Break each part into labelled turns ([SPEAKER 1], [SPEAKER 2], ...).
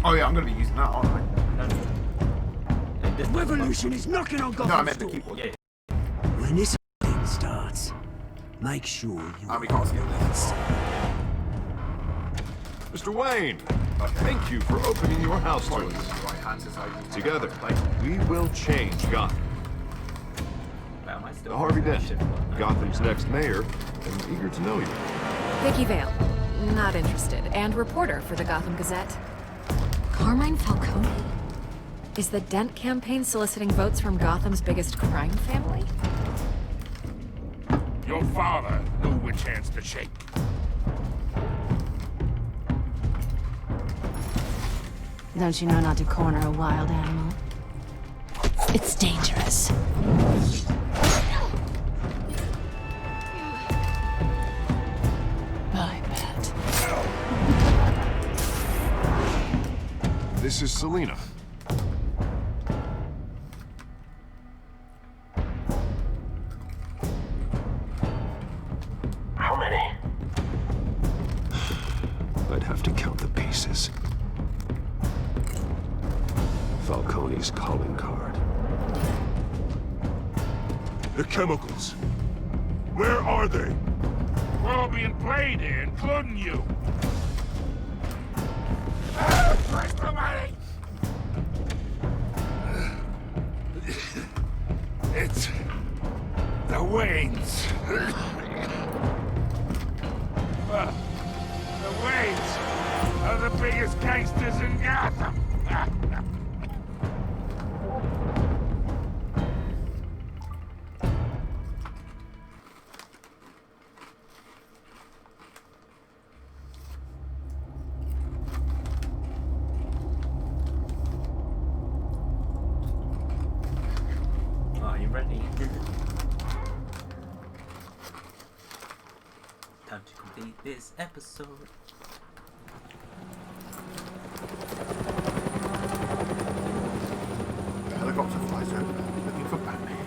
[SPEAKER 1] Oh yeah, I'm gonna be using that, aren't I?
[SPEAKER 2] The revolution is knocking on Gotham's
[SPEAKER 1] No, I meant the
[SPEAKER 2] door.
[SPEAKER 1] keyboard.
[SPEAKER 3] Yeah.
[SPEAKER 2] When this thing starts, make sure you...
[SPEAKER 1] And we can't skip this.
[SPEAKER 4] Mr. Wayne, thank you for opening your house to
[SPEAKER 1] Probably
[SPEAKER 4] us.
[SPEAKER 1] use the right hand since I used
[SPEAKER 4] Together,
[SPEAKER 1] Like,
[SPEAKER 4] we will change Gotham.
[SPEAKER 3] Wow, am I still
[SPEAKER 4] Harvey Dent,
[SPEAKER 3] Shift button?
[SPEAKER 4] Gotham's next mayor, and eager to know you.
[SPEAKER 5] Vicky Vale, not interested, and reporter for the Gotham Gazette. Carmine Falcone? Is the Dent campaign soliciting votes from Gotham's biggest crime family?
[SPEAKER 6] Your father knew which hands to shake.
[SPEAKER 7] Don't you know not to corner a wild animal? It's dangerous. I bet.
[SPEAKER 4] This is Selina.
[SPEAKER 6] How many?
[SPEAKER 4] I'd have to count the pieces. Falcone's calling card.
[SPEAKER 6] The chemicals. Where are they? We're all being played here, including you. Where's the money? It's the Waynes. The Waynes are the biggest gangsters in Gotham.
[SPEAKER 3] Are you ready? Time to complete this episode.
[SPEAKER 1] the helicopter flies over, looking for Batman.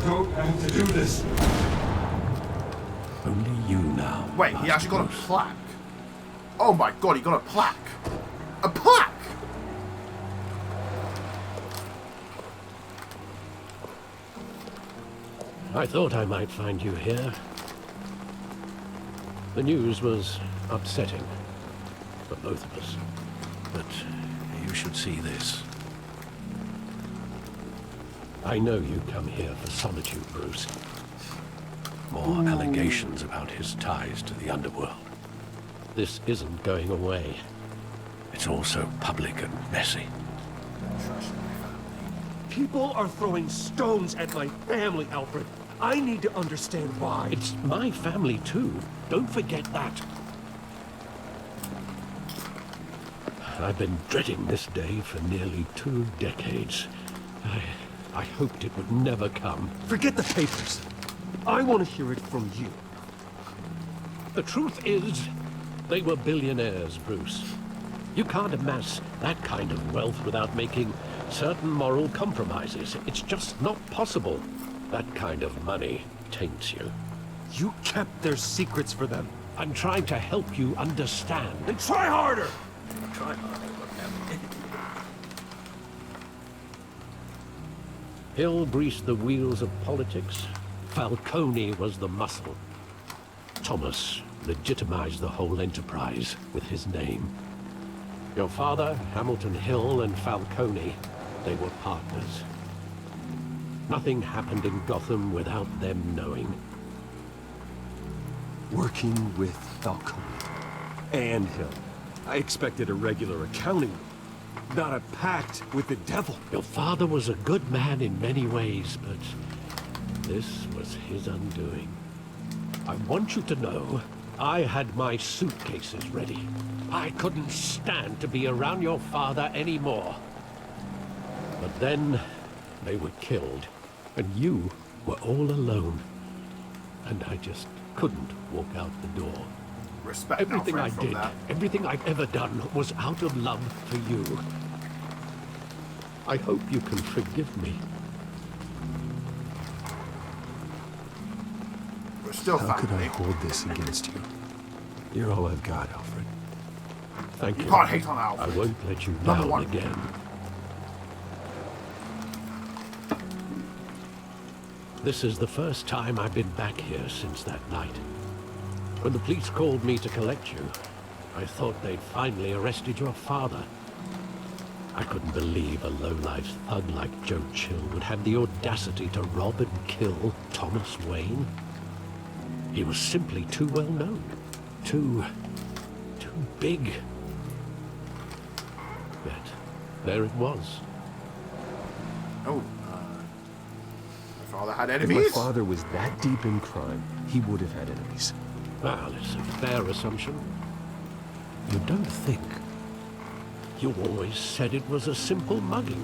[SPEAKER 8] Don't have to do this.
[SPEAKER 6] Only you now.
[SPEAKER 1] Wait, he actually got a plaque. Oh my god, he got a plaque. A plaque!
[SPEAKER 8] I thought I might find you here. The news was upsetting for both of us. But you should see this. I know you come here for solitude, Bruce. More allegations about his ties to the underworld. This isn't going away. It's also public and messy.
[SPEAKER 9] People are throwing stones at my family, Alfred. I need to understand why.
[SPEAKER 8] It's my family too. Don't forget that. I've been dreading this day for nearly 2 decades. I hoped it would never come.
[SPEAKER 9] Forget the papers. I want to hear it from you.
[SPEAKER 8] The truth is, they were billionaires, Bruce. You can't amass that kind of wealth without making certain moral compromises. It's just not possible. That kind of money taints you.
[SPEAKER 9] You kept their secrets for them.
[SPEAKER 8] I'm trying to help you understand.
[SPEAKER 9] Then try harder!
[SPEAKER 3] Try harder,
[SPEAKER 8] Hill greased the wheels of politics. Falcone was the muscle. Thomas legitimized the whole enterprise with his name. Your father, Hamilton Hill, and Falcone, they were partners. Nothing happened in Gotham without them knowing.
[SPEAKER 9] Working with Falcone and Hill. I expected a regular accounting, not a pact with the devil.
[SPEAKER 8] Your father was a good man in many ways, but this was his undoing. I want you to know, I had my suitcases ready. I couldn't stand to be around your father anymore. But then, they were killed, and you were all alone. And I just couldn't walk out the door.
[SPEAKER 1] respect
[SPEAKER 8] Everything
[SPEAKER 1] now,
[SPEAKER 8] I
[SPEAKER 1] friend,
[SPEAKER 8] did,
[SPEAKER 1] from that.
[SPEAKER 8] everything I've ever done was out of love for you. I hope you can forgive me.
[SPEAKER 1] We're still
[SPEAKER 9] How could I
[SPEAKER 1] family.
[SPEAKER 9] hold this against you? You're all I've got, Alfred.
[SPEAKER 8] Thank
[SPEAKER 1] You
[SPEAKER 8] you.
[SPEAKER 1] can't hate on
[SPEAKER 8] I
[SPEAKER 1] Alfred.
[SPEAKER 8] won't let you
[SPEAKER 1] Number
[SPEAKER 8] down
[SPEAKER 1] one.
[SPEAKER 8] again. This is the first time I've been back here since that night. When the police called me to collect you, I thought they'd finally arrested your father. I couldn't believe a low-life thug like Joe Chill would have the audacity to rob and kill Thomas Wayne. He was simply too well known. Too big. Yet, there it was.
[SPEAKER 1] Oh, my father had
[SPEAKER 9] If my
[SPEAKER 1] enemies?
[SPEAKER 9] father was that deep in crime, he would have had enemies.
[SPEAKER 8] Well, it's a fair assumption. You don't think. You always said it was a simple mugging.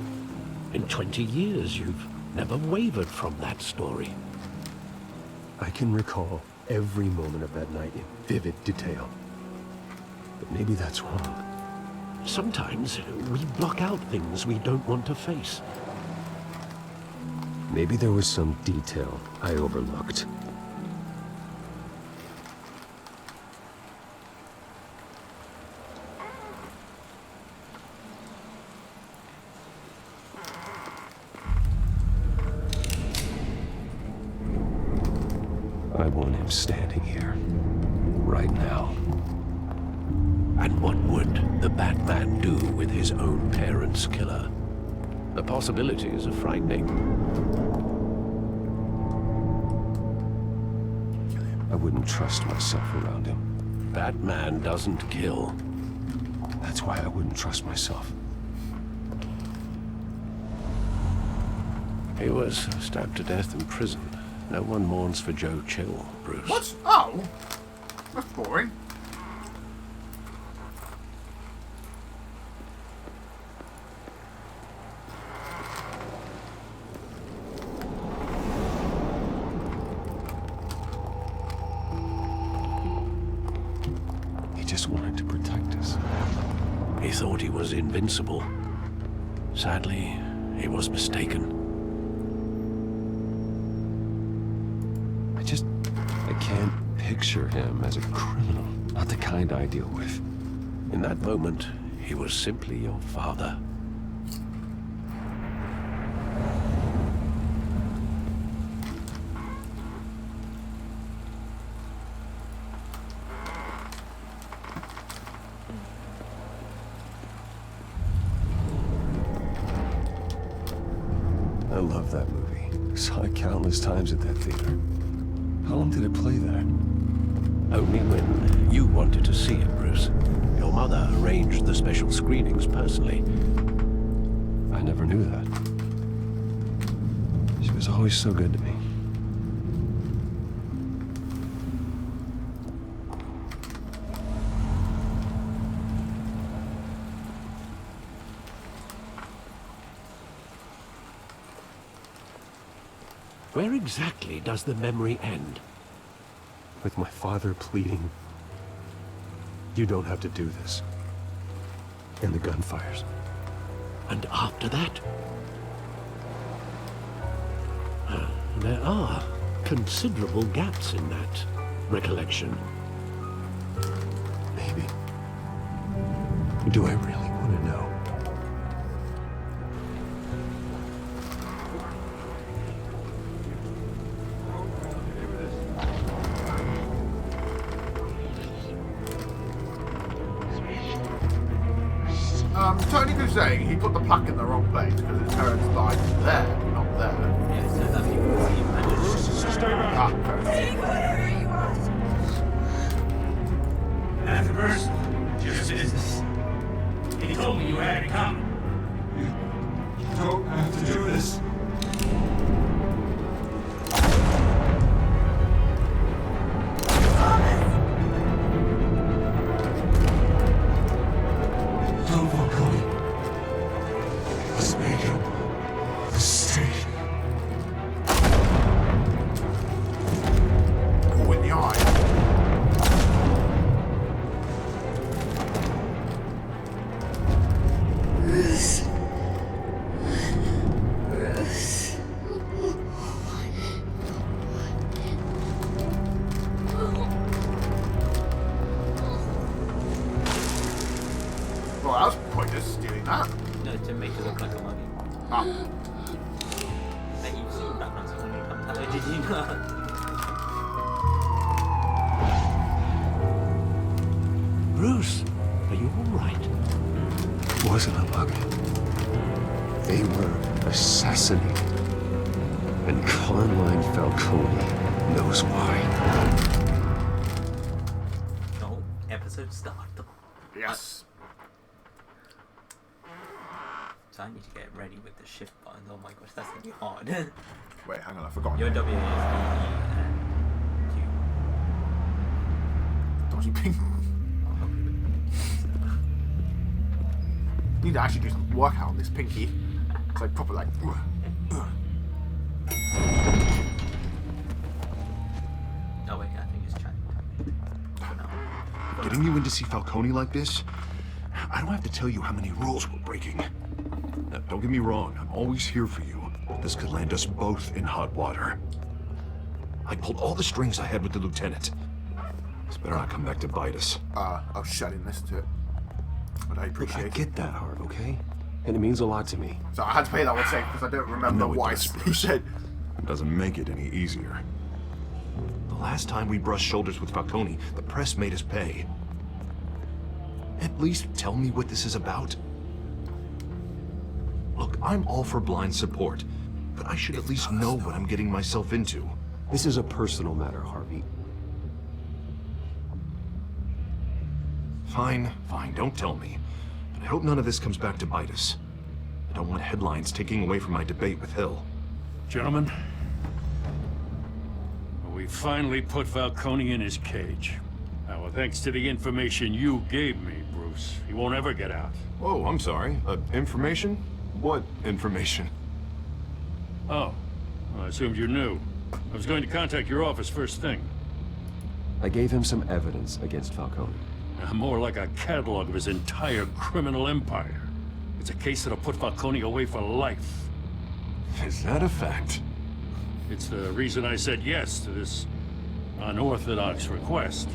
[SPEAKER 8] In 20 years, you've never wavered from that story.
[SPEAKER 9] I can recall every moment of that night in vivid detail. But maybe that's wrong.
[SPEAKER 8] Sometimes we block out things we don't want to face.
[SPEAKER 9] Maybe there was some detail I overlooked. I want him standing here, right now.
[SPEAKER 8] And what would the Batman do with his own parents' killer? The possibilities are frightening.
[SPEAKER 9] I wouldn't trust myself around him.
[SPEAKER 8] Batman doesn't kill.
[SPEAKER 9] That's why I wouldn't trust myself.
[SPEAKER 8] He was stabbed to death in prison. No one mourns for Joe Chill, Bruce.
[SPEAKER 1] What? Oh! That's boring.
[SPEAKER 9] He just wanted to protect us.
[SPEAKER 8] He thought he was invincible. Sadly, he was mistaken.
[SPEAKER 9] I can't picture him as a criminal. Not the kind I deal with.
[SPEAKER 8] In that moment, he was simply your father.
[SPEAKER 9] I love that movie. Saw it countless times at that theater. How long did it play there?
[SPEAKER 8] Only when you wanted to see it, Bruce. Your mother arranged the special screenings personally.
[SPEAKER 9] I never knew that. She was always so good to me.
[SPEAKER 8] Where exactly does the memory end?
[SPEAKER 9] With my father pleading, "You don't have to do this." And the gunfires.
[SPEAKER 8] And after that? There are considerable gaps in that recollection.
[SPEAKER 9] Maybe. Do I really want to know?
[SPEAKER 1] Technically saying he put the plaque in the wrong place because his parents died there, not there.
[SPEAKER 3] Yeah, so that people see imagine.
[SPEAKER 6] Stay back.
[SPEAKER 1] Ah, fair enough.
[SPEAKER 10] At first, just business. He told me you had to come.
[SPEAKER 4] You don't have to do this. Don't walk away. Let's make him a mistake.
[SPEAKER 1] Oh, in the eye. that?
[SPEAKER 3] No, to make it look like a mummy.
[SPEAKER 1] Ah.
[SPEAKER 3] That you've seen Batman so many times. How did you know?
[SPEAKER 8] Bruce, are you all right?
[SPEAKER 9] It wasn't a bug. They were assassinated. And Carmine Falcone knows why.
[SPEAKER 3] No, episode start.
[SPEAKER 1] Yes.
[SPEAKER 3] So I need to get ready with the shift button. Oh my gosh, that's gonna be hard.
[SPEAKER 1] Wait, hang on, I forgot.
[SPEAKER 3] Your W is
[SPEAKER 1] Dodgy ping. Need to actually do some workout on this pinky. It's like proper like.
[SPEAKER 3] Oh wait, I think it's chatting.
[SPEAKER 4] Getting you in to see Falcone like this? I don't have to tell you how many rules we're breaking. Now, don't get me wrong, I'm always here for you. This could land us both in hot water. I pulled all the strings I had with the lieutenant. This better not come back to bite us.
[SPEAKER 1] I was shutting this to it. But I
[SPEAKER 9] Look,
[SPEAKER 1] appreciate
[SPEAKER 9] I
[SPEAKER 1] it.
[SPEAKER 9] get that, Harv, okay? And it means a lot to me.
[SPEAKER 1] So I had to pay that one safe because I don't remember
[SPEAKER 4] I know it
[SPEAKER 1] what
[SPEAKER 4] does,
[SPEAKER 1] he said.
[SPEAKER 4] It doesn't make it any easier. The last time we brushed shoulders with Falcone, the press made us pay. At least tell me what this is about. Look, I'm all for blind support, but I should at least know what I'm getting myself into.
[SPEAKER 9] This is a personal matter, Harvey.
[SPEAKER 4] Fine, don't tell me. But I hope none of this comes back to bite us. I don't want headlines taking away from my debate with Hill.
[SPEAKER 6] Gentlemen, we finally put Falcone in his cage. Now, well, thanks to the information you gave me, Bruce, he won't ever get out.
[SPEAKER 4] Oh, I'm sorry. Information? What information?
[SPEAKER 6] Oh, well, I assumed you knew. I was going to contact your office first thing.
[SPEAKER 9] I gave him some evidence against Falcone.
[SPEAKER 6] More like a catalog of his entire criminal empire. It's a case that'll put Falcone away for life.
[SPEAKER 4] Is that a fact?
[SPEAKER 6] It's the reason I said yes to this unorthodox request.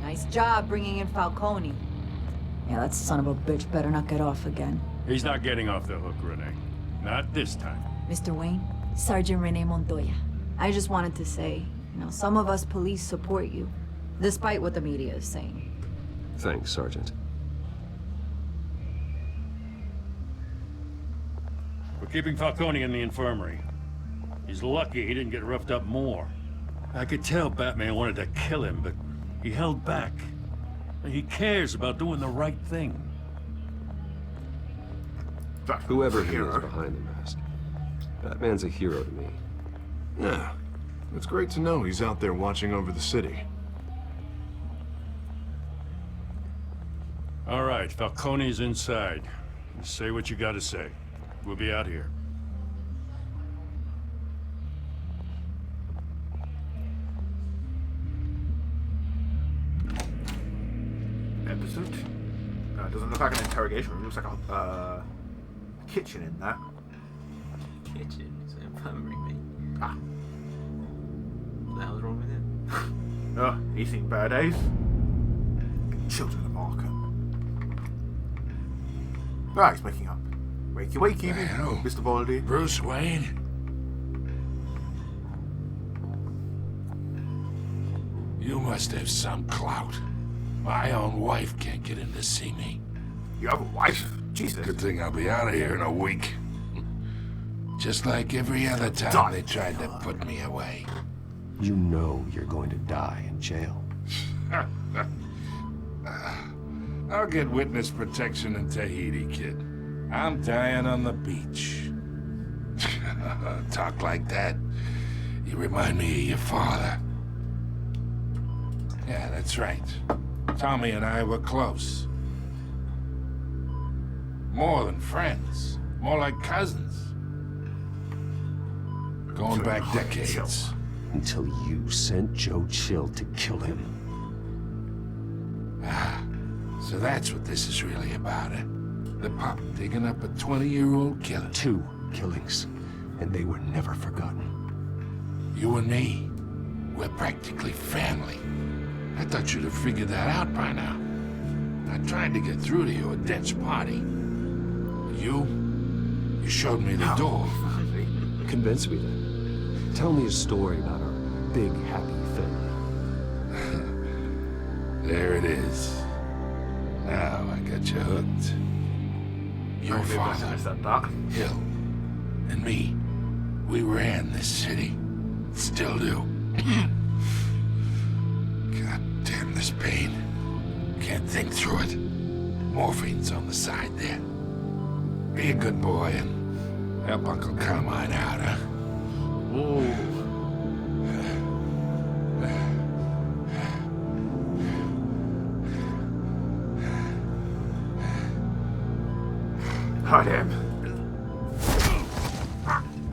[SPEAKER 11] Nice job bringing in Falcone. Yeah, that son of a bitch better not get off again.
[SPEAKER 6] He's not getting off the hook, Renee. Not this time.
[SPEAKER 11] Mr. Wayne, Sergeant Renee Montoya. I just wanted to say, some of us police support you, despite what the media is saying.
[SPEAKER 9] Thanks, Sergeant.
[SPEAKER 6] We're keeping Falcone in the infirmary. He's lucky he didn't get roughed up more. I could tell Batman wanted to kill him, but he held back. He cares about doing the right thing.
[SPEAKER 9] Whoever he is behind the mask, Batman's a hero to me.
[SPEAKER 4] Yeah. It's great to know he's out there watching over the city.
[SPEAKER 6] All right, Falcone's inside. Say what you gotta say. We'll be out here.
[SPEAKER 1] Episode? It doesn't look like an interrogation room. It looks like a kitchen in there.
[SPEAKER 3] Kitchen? It's an infirmary, mate.
[SPEAKER 1] Ah.
[SPEAKER 3] What the hell's wrong with him?
[SPEAKER 1] Oh, he's seen better days. Children of Arkham. Ah, he's waking up. Wakey, wakey,
[SPEAKER 6] Hello.
[SPEAKER 1] Mr. Baldy.
[SPEAKER 6] Bruce Wayne? You must have some clout. My own wife can't get in to see me.
[SPEAKER 1] You have a wife? Jesus.
[SPEAKER 6] Good thing I'll be out of here in a week. Just like every other time they tried to put me away.
[SPEAKER 9] You know you're going to die in jail.
[SPEAKER 6] I'll get witness protection in Tahiti, kid. I'm dying on the beach. Talk like that. You remind me of your father. Yeah, that's right. Tommy and I were close. More than friends. More like cousins. Going back decades.
[SPEAKER 9] Until you sent Joe Chill to kill him.
[SPEAKER 6] Ah, so that's what this is really about, eh? The pop digging up a 20-year-old killer.
[SPEAKER 9] 2 killings, and they were never forgotten.
[SPEAKER 6] You and me, we're practically family. I thought you'd have figured that out by now.
[SPEAKER 12] I tried to get through to you at Dent's party. You showed me the door.
[SPEAKER 9] Convince me then. Tell me a story about our big, happy family.
[SPEAKER 12] There it is. Now I got you hooked. Your father, Hill, and me, we ran this city. Still do. God damn this pain. Can't think through it. Morphine's on the side there. Be a good boy and help Uncle Carmine out, huh?
[SPEAKER 9] Whoa.
[SPEAKER 1] Oh, damn.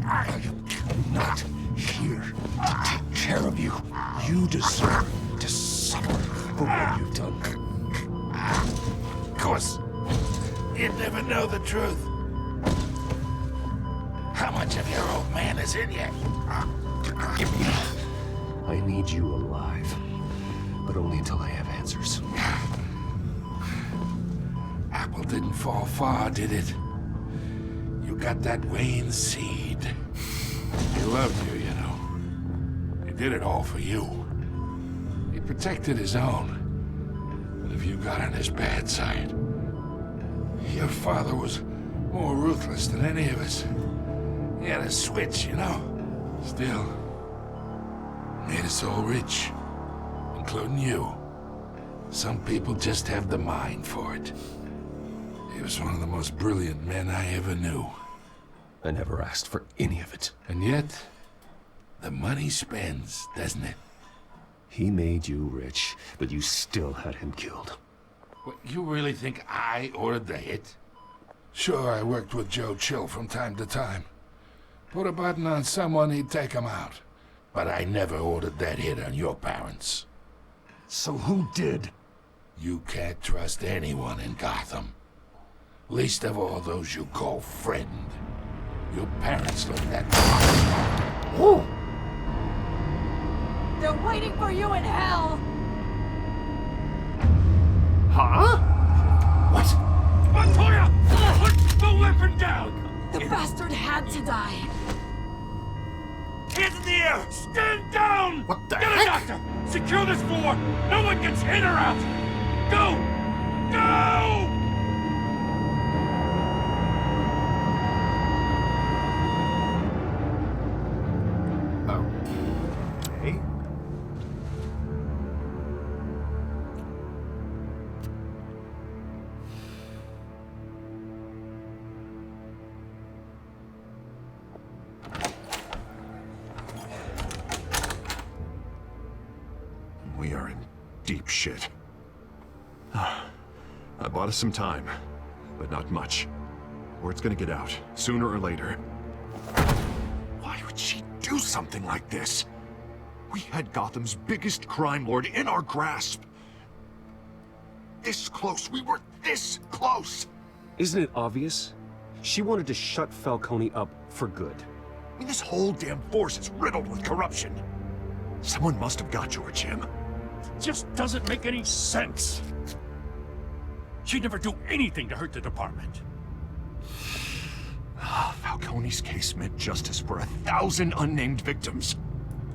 [SPEAKER 4] I am not here to take care of you. You deserve to suffer for what you've done.
[SPEAKER 12] Of course, you'd never know the truth. How much of your old man is in you?
[SPEAKER 9] I need you alive, but only until I have answers.
[SPEAKER 12] Apple didn't fall far, did it? You got that Wayne seed. He loved you, you know. He did it all for you. He protected his own. But if you got on his bad side, your father was more ruthless than any of us. He had a switch, you know. Still, made us all rich, including you. Some people just have the mind for it. He was one of the most brilliant men I ever knew.
[SPEAKER 9] I never asked for any of it.
[SPEAKER 12] And yet, the money spends, doesn't it?
[SPEAKER 9] He made you rich, but you still had him killed.
[SPEAKER 12] What, you really think I ordered the hit? Sure, I worked with Joe Chill from time to time. Put a button on someone, he'd take him out. But I never ordered that hit on your parents.
[SPEAKER 9] So who did?
[SPEAKER 12] You can't trust anyone in Gotham. Least of all those you call friend. Your parents looked at me.
[SPEAKER 11] Whoa. They're waiting for you in hell!
[SPEAKER 1] Huh?
[SPEAKER 6] What? Montoya! Put the weapon down!
[SPEAKER 11] The bastard had to die.
[SPEAKER 6] Hands in the air! Stand down!
[SPEAKER 1] What the
[SPEAKER 6] Get
[SPEAKER 1] heck?
[SPEAKER 6] a doctor! Secure this floor! No one gets in or out! Go! Go!
[SPEAKER 1] Okay.
[SPEAKER 4] We are in deep shit. I bought us some time, but not much. Word's gonna get out, sooner or later. Why would she do something like this? We had Gotham's biggest crime lord in our grasp. This close, we were this close!
[SPEAKER 9] Isn't it obvious? She wanted to shut Falcone up for good.
[SPEAKER 4] I mean, this whole damn force is riddled with corruption. Someone must have got George, Jim.
[SPEAKER 6] Just doesn't make any sense. She'd never do anything to hurt the department.
[SPEAKER 4] Falcone's case meant justice for 1,000 unnamed victims.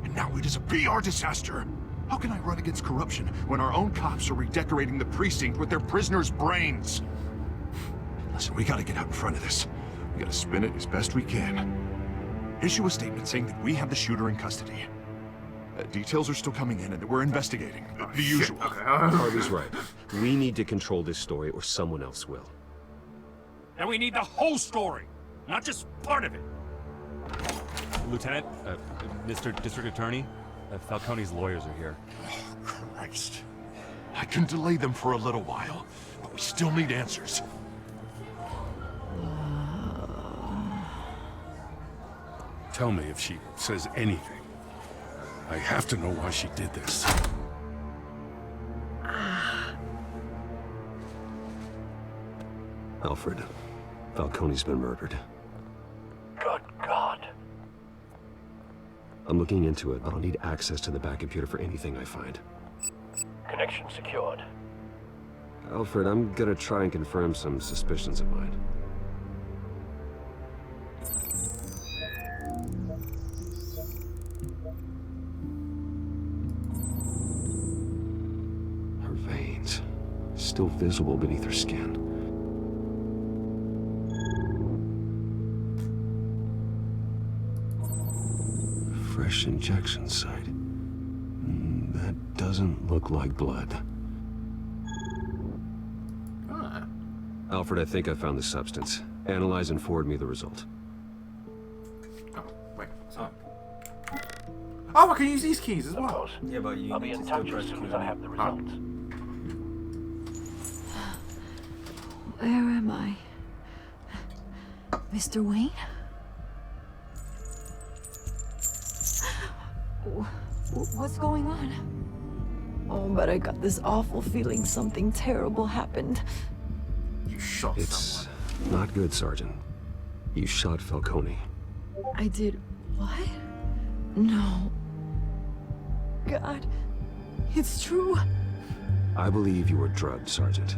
[SPEAKER 4] And now it is a PR disaster. How can I run against corruption when our own cops are redecorating the precinct with their prisoners' brains? Listen, we gotta get out in front of this. We gotta spin it as best we can. Issue a statement saying that we have the shooter in custody. Details are still coming in and we're investigating. The usual.
[SPEAKER 1] Okay.
[SPEAKER 9] Harvey's right. We need to control this story or someone else will.
[SPEAKER 6] And we need the whole story, not just part of it.
[SPEAKER 13] Lieutenant, Mr. District Attorney, Falcone's lawyers are here.
[SPEAKER 4] Oh, Christ. I can delay them for a little while, but we still need answers.
[SPEAKER 6] Tell me if she says anything. I have to know why she did this.
[SPEAKER 9] Alfred, Falcone's been murdered.
[SPEAKER 10] Good God.
[SPEAKER 9] I'm looking into it, but I'll need access to the back computer for anything I find.
[SPEAKER 10] Connection secured.
[SPEAKER 9] Alfred, I'm gonna try and confirm some suspicions of mine. Her veins, still visible beneath her skin. Fresh injection site. That doesn't look like blood. Alfred, I think I found the substance. Analyze and forward me the result.
[SPEAKER 1] Oh, wait. Sorry. Oh, I can use these keys as well.
[SPEAKER 3] Yeah, but you
[SPEAKER 2] I'll be in touch as soon as I have the results.
[SPEAKER 11] Where am I? Mr. Wayne? What's going on? Oh, but I got this awful feeling something terrible happened.
[SPEAKER 1] You shot someone.
[SPEAKER 9] Not good, Sergeant. You shot Falcone.
[SPEAKER 11] I did what? No. God, it's true.
[SPEAKER 9] I believe you were drugged, Sergeant.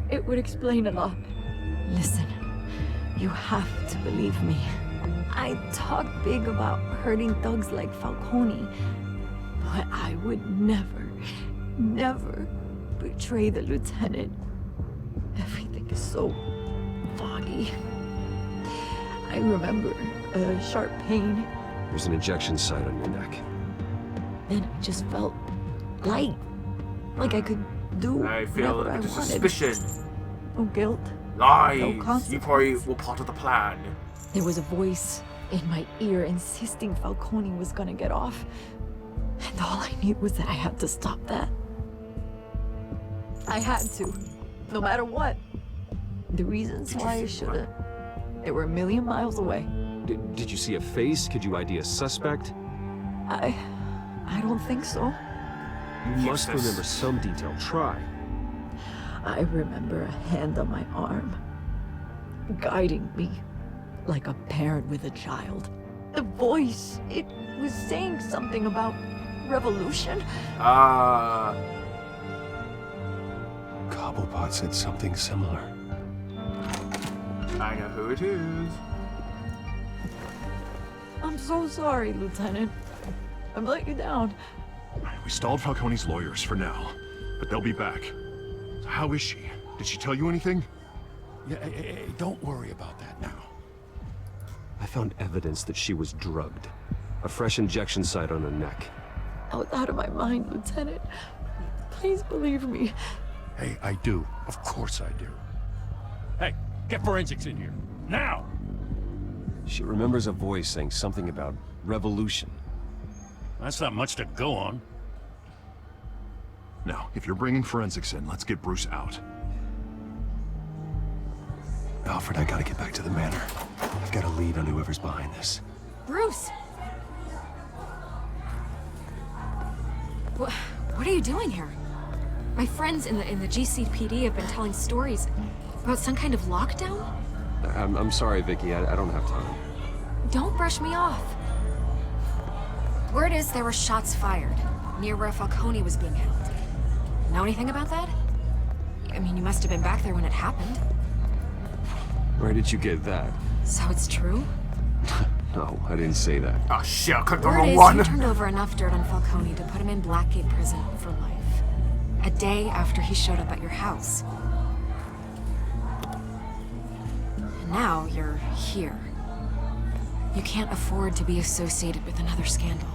[SPEAKER 11] It would explain a lot. Listen, you have to believe me. I talk big about hurting thugs like Falcone, but I would never, never betray the lieutenant. Everything is so foggy. I remember a sharp pain.
[SPEAKER 9] There's an injection site on your neck.
[SPEAKER 11] Then I just felt light, like I could do
[SPEAKER 1] I feel
[SPEAKER 11] whatever I
[SPEAKER 1] a
[SPEAKER 11] wanted.
[SPEAKER 1] suspicion.
[SPEAKER 11] No guilt.
[SPEAKER 1] Lies.
[SPEAKER 11] No
[SPEAKER 1] You
[SPEAKER 11] consequence.
[SPEAKER 1] probably were part of the plan.
[SPEAKER 11] There was a voice in my ear insisting Falcone was gonna get off. And all I knew was that I had to stop that. I had to, no matter what. The reasons why I shouldn't, they were a million miles away.
[SPEAKER 9] Did you see a face? Could you ID a suspect?
[SPEAKER 11] I don't think so.
[SPEAKER 9] You must remember some detail. Try.
[SPEAKER 11] I remember a hand on my arm, guiding me like a parent with a child. The voice, it was saying something about revolution.
[SPEAKER 9] Cobblepot said something similar.
[SPEAKER 1] I know who it is.
[SPEAKER 11] I'm so sorry, Lieutenant. I let you down.
[SPEAKER 4] We stalled Falcone's lawyers for now, but they'll be back. So how is she? Did she tell you anything?
[SPEAKER 6] Yeah, hey, don't worry about that now.
[SPEAKER 9] I found evidence that she was drugged. A fresh injection site on her neck.
[SPEAKER 11] I was out of my mind, Lieutenant. Please believe me.
[SPEAKER 6] Hey, I do. Of course I do. Hey, get forensics in here. Now!
[SPEAKER 9] She remembers a voice saying something about revolution.
[SPEAKER 6] That's not much to go on.
[SPEAKER 4] Now, if you're bringing forensics in, let's get Bruce out.
[SPEAKER 9] Alfred, I gotta get back to the manor. I've got a lead on whoever's behind this.
[SPEAKER 5] Bruce! What are you doing here? My friends in the GCPD have been telling stories about some kind of lockdown?
[SPEAKER 9] I'm sorry, Vicky. I don't have time.
[SPEAKER 5] Don't brush me off. Word is there were shots fired near where Falcone was being held. Know anything about that? I mean, you must have been back there when it happened.
[SPEAKER 9] Where did you get that?
[SPEAKER 5] So it's true?
[SPEAKER 9] No, I didn't say that.
[SPEAKER 1] Oh shit, I clicked the
[SPEAKER 5] Word
[SPEAKER 1] wrong
[SPEAKER 5] is
[SPEAKER 1] one.
[SPEAKER 5] you turned over enough dirt on Falcone to put him in Blackgate Prison for life. A day after he showed up at your house. And now you're here. You can't afford to be associated with another scandal.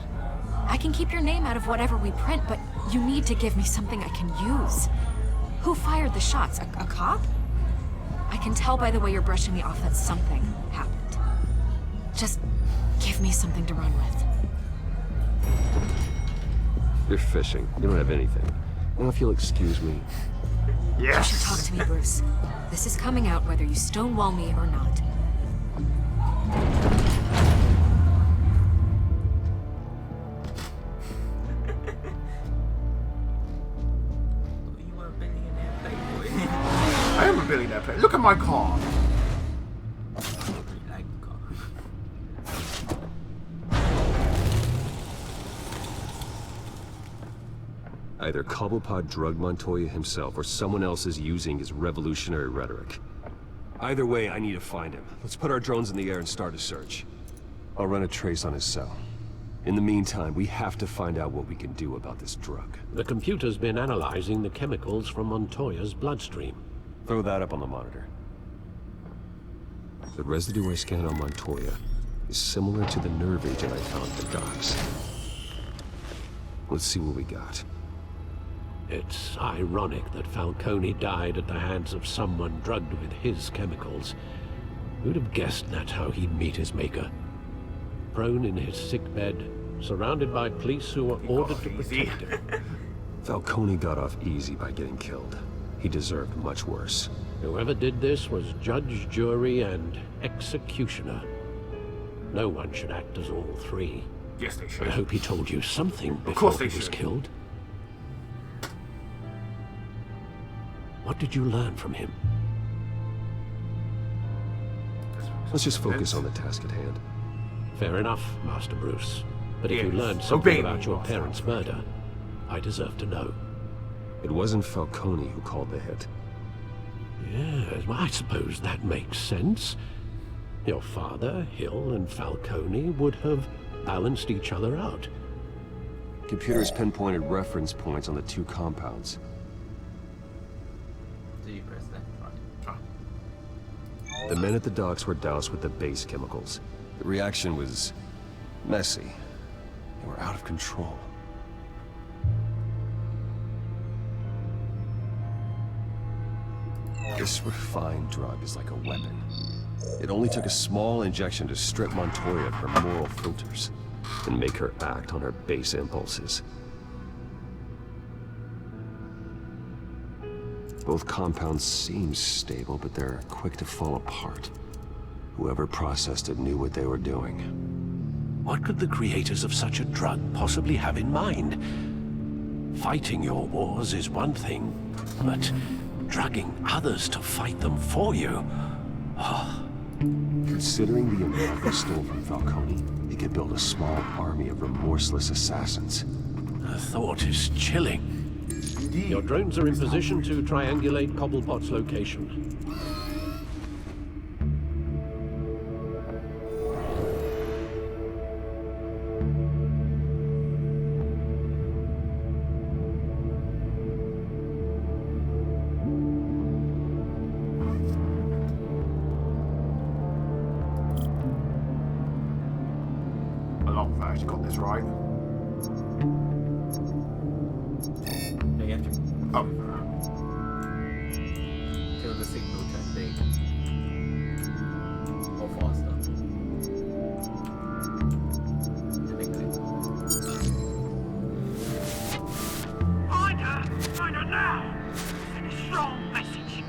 [SPEAKER 5] I can keep your name out of whatever we print, but you need to give me something I can use. Who fired the shots? A cop? I can tell by the way you're brushing me off that something happened. Just give me something to run with.
[SPEAKER 9] You're fishing. You don't have anything. Now, if you'll excuse me.
[SPEAKER 1] Yes.
[SPEAKER 5] You should talk to me, Bruce. This is coming out whether you stonewall me or not.
[SPEAKER 3] You were a billionaire playboy.
[SPEAKER 1] I am a billionaire player. Look at my car.
[SPEAKER 3] Like,
[SPEAKER 9] Either Cobblepot drugged Montoya himself, or someone else is using his revolutionary rhetoric. Either way, I need to find him. Let's put our drones in the air and start a search. I'll run a trace on his cell. In the meantime, we have to find out what we can do about this drug.
[SPEAKER 8] The computer's been analyzing the chemicals from Montoya's bloodstream.
[SPEAKER 9] Throw that up on the monitor. The residue I scanned on Montoya is similar to the nerve agent I found at the docks. Let's see what we got.
[SPEAKER 8] It's ironic that Falcone died at the hands of someone drugged with his chemicals. Who'd have guessed that's how he'd meet his maker? Prone in his sickbed, surrounded by police who were ordered to protect him.
[SPEAKER 9] Falcone got off easy by getting killed. He deserved much worse.
[SPEAKER 8] Whoever did this was judge, jury, and executioner. No one should act as all three.
[SPEAKER 1] Yes, they should.
[SPEAKER 8] I hope he told you something
[SPEAKER 1] Of
[SPEAKER 8] before
[SPEAKER 1] course
[SPEAKER 8] he
[SPEAKER 1] they
[SPEAKER 8] was
[SPEAKER 1] should.
[SPEAKER 8] killed. What did you learn from him?
[SPEAKER 9] Let's just focus on the task at hand.
[SPEAKER 8] Fair enough, Master Bruce. But if you
[SPEAKER 1] Yes.
[SPEAKER 8] learned something
[SPEAKER 1] Obey me,
[SPEAKER 8] about your
[SPEAKER 1] Master.
[SPEAKER 8] parents' murder, I deserve to know.
[SPEAKER 9] It wasn't Falcone who called the hit.
[SPEAKER 8] Yes, well, I suppose that makes sense. Your father, Hill, and Falcone would have balanced each other out.
[SPEAKER 9] Computers pinpointed reference points on the two compounds.
[SPEAKER 3] Do you press that? Right.
[SPEAKER 9] The men at the docks were doused with the base chemicals. The reaction was messy. They were out of control. This refined drug is like a weapon. It only took a small injection to strip Montoya of her moral filters and make her act on her base impulses. Both compounds seem stable, but they're quick to fall apart. Whoever processed it knew what they were doing.
[SPEAKER 8] What could the creators of such a drug possibly have in mind? Fighting your wars is one thing, but drugging others to fight them for you? Oh.
[SPEAKER 9] Considering the amount they stole from Falcone, he could build a small army of remorseless assassins.
[SPEAKER 8] The thought is chilling. Your drones are in position to triangulate Cobblepot's location.
[SPEAKER 1] I love that I actually got this right.
[SPEAKER 3] No, you have to
[SPEAKER 1] Oh.
[SPEAKER 3] kill the signal turn big. Or faster. To make it.
[SPEAKER 10] Find her! Find her now! Send a strong message.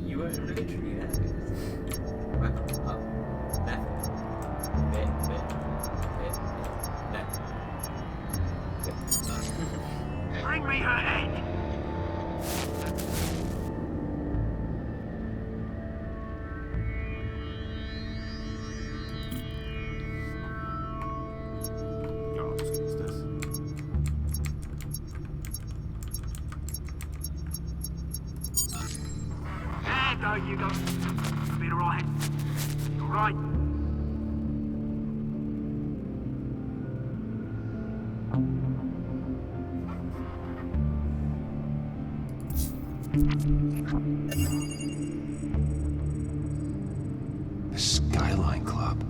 [SPEAKER 3] You weren't literally that good. Right, up, left, bit, left.
[SPEAKER 10] Bring me her head!
[SPEAKER 1] Yeah, I'll just use this.
[SPEAKER 10] There go, you go. You'll be alright. You're right.
[SPEAKER 9] The Skyline Club.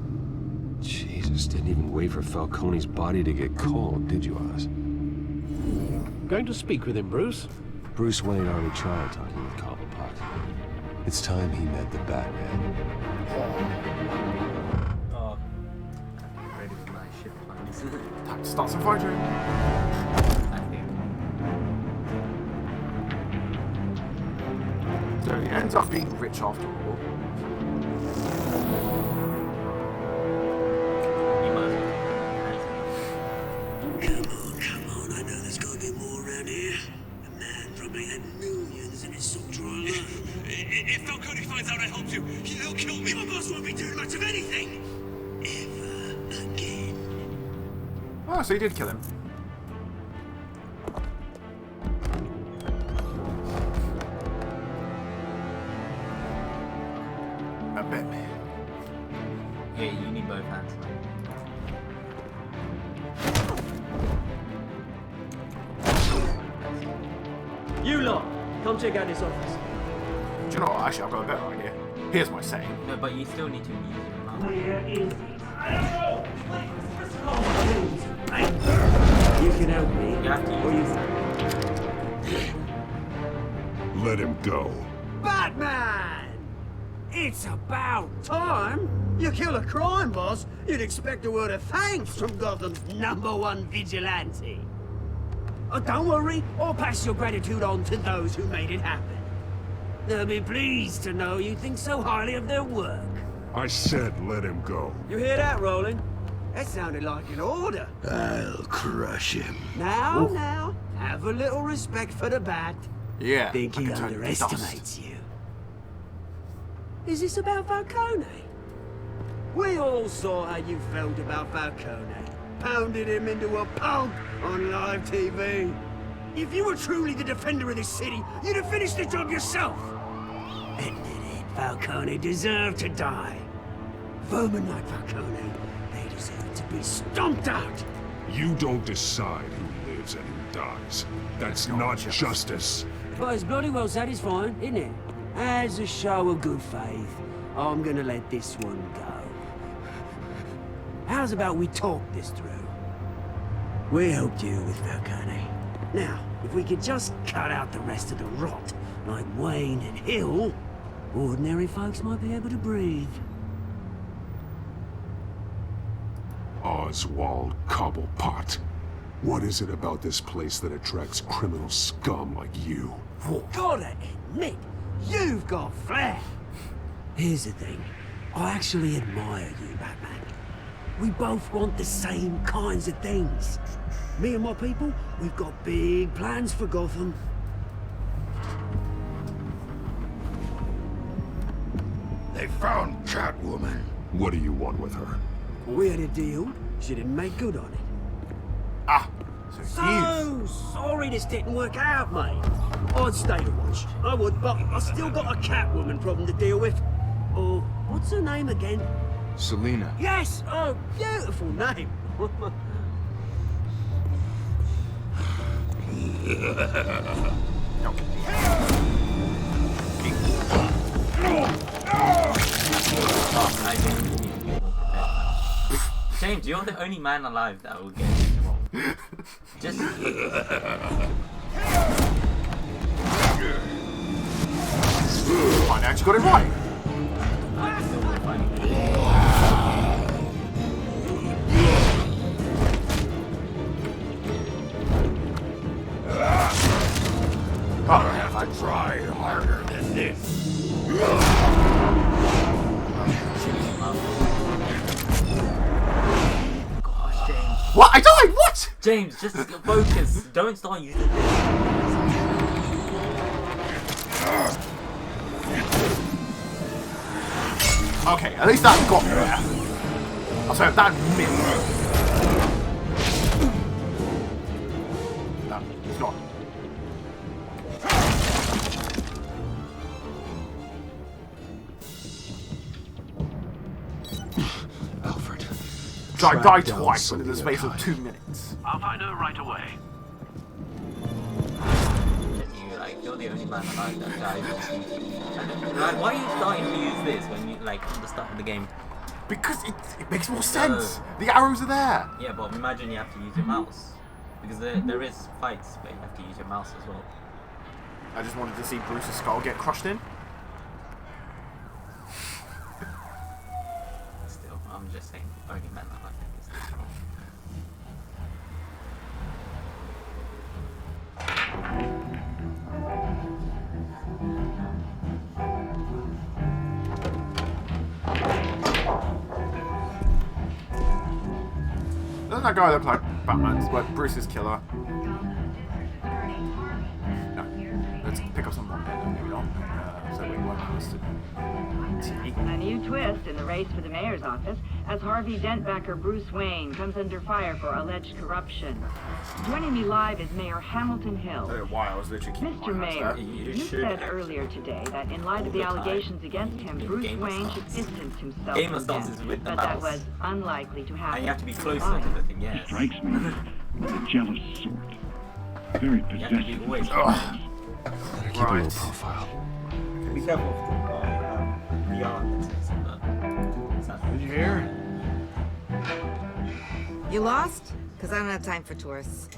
[SPEAKER 9] Jesus, didn't even wait for Falcone's body to get cold, did you, Oz?
[SPEAKER 8] Going to speak with him, Bruce?
[SPEAKER 9] Bruce Wayne already tried talking with Cobblepot. It's time he met the Batman.
[SPEAKER 3] Oh. Ready for my ship plans.
[SPEAKER 1] Time to start some fighting.
[SPEAKER 3] I think.
[SPEAKER 1] So he ends up being rich after all.
[SPEAKER 2] here? A man probably had millions in his soldier alone. If Falcone finds out I helped you, he'll kill me. Your boss won't be doing much of anything. Ever again.
[SPEAKER 1] Oh, so you did kill him. I bet.
[SPEAKER 3] Yeah, you need both hands.
[SPEAKER 14] You lot, come check out this office.
[SPEAKER 1] Do you know what? Actually, I've got a better idea. Here's my saying.
[SPEAKER 3] No, but you still need to use your mouth.
[SPEAKER 14] Where is it? I don't know. You can help me.
[SPEAKER 3] You have to use it.
[SPEAKER 4] Let him go.
[SPEAKER 2] Batman! It's about time. You kill a crime boss, you'd expect a word of thanks from Gotham's #1 vigilante. Oh, don't worry, I'll pass your gratitude on to those who made it happen. They'll be pleased to know you think so highly of their work.
[SPEAKER 4] I said let him go.
[SPEAKER 2] You hear that, Roland? That sounded like an order.
[SPEAKER 4] I'll crush him.
[SPEAKER 2] Now, have a little respect for the Bat.
[SPEAKER 1] Yeah.
[SPEAKER 2] Think he
[SPEAKER 1] I can turn to dust.
[SPEAKER 2] underestimates you. Is this about Falcone? We all saw how you felt about Falcone. Pounded him into a pulp on live TV. If you were truly the defender of this city, you'd have finished the job yourself. Admit it, Falcone deserved to die. Vermin like Falcone, they deserve to be stomped out.
[SPEAKER 4] You don't decide who lives and who dies. That's not justice.
[SPEAKER 2] But it's bloody well satisfying, isn't it? As a show of good faith, I'm gonna let this one go. How's about we talk this through? We helped you with Falcone. Now, if we could just cut out the rest of the rot, like Wayne and Hill, ordinary folks might be able to breathe.
[SPEAKER 4] Oswald Cobblepot. What is it about this place that attracts criminal scum like you?
[SPEAKER 2] Gotta admit, you've got flair. Here's the thing. I actually admire you, Batman. We both want the same kinds of things. Me and my people, we've got big plans for Gotham.
[SPEAKER 4] They found Catwoman. What do you want with her?
[SPEAKER 2] We had a deal. She didn't make good on it.
[SPEAKER 1] Ah,
[SPEAKER 2] So sorry this didn't work out, mate. I'd stay to watch. I would, but I still got a Catwoman problem to deal with. Oh, what's her name again?
[SPEAKER 1] Selena.
[SPEAKER 2] Yes! Oh, beautiful name.
[SPEAKER 3] James, you're the only man alive that will get this wrong. Just.
[SPEAKER 1] I actually got it right.
[SPEAKER 4] I have to try harder than this.
[SPEAKER 3] Gosh, James.
[SPEAKER 1] What? I died? What?
[SPEAKER 3] James, just focus. Don't start using this.
[SPEAKER 1] Okay, at least that got me there. I'll say that missed. No, it's not.
[SPEAKER 4] Alfred.
[SPEAKER 1] So I
[SPEAKER 4] track
[SPEAKER 1] died
[SPEAKER 4] down
[SPEAKER 1] twice within the
[SPEAKER 4] Selena
[SPEAKER 1] space of
[SPEAKER 4] Kyle.
[SPEAKER 1] 2 minutes.
[SPEAKER 10] I'll find her right away.
[SPEAKER 3] You're the only man alive that dies on CTE. Like, why are you starting to use this when you, like, at the start of the game?
[SPEAKER 1] Because it makes more sense. The arrows are there.
[SPEAKER 3] Yeah, but imagine you have to use your mouse. Because there is fights where you have to use your mouse as well.
[SPEAKER 1] I just wanted to see Bruce's skull get crushed in.
[SPEAKER 3] Still, I'm just saying, only man alive.
[SPEAKER 1] Doesn't that guy look like Batman's, like Bruce's killer? let's pick up some more. Maybe not. So we won't have to.
[SPEAKER 15] A new twist in the race for the mayor's office as Harvey Dentbacker Bruce Wayne comes under fire for alleged corruption. Joining me live is Mayor Hamilton Hill.
[SPEAKER 1] I was literally keeping
[SPEAKER 15] Mr. Mayor, you said earlier today that in light of the allegations against him, Bruce Wayne should distance himself from them, but that was unlikely to happen.
[SPEAKER 3] And you have to be closer to the thing, yes.
[SPEAKER 16] Strikes me as a jealous sort. Very possessive.
[SPEAKER 9] Better keep a low profile.
[SPEAKER 3] Be careful of the
[SPEAKER 17] Did you hear?
[SPEAKER 18] You lost? Because I don't have time for tourists.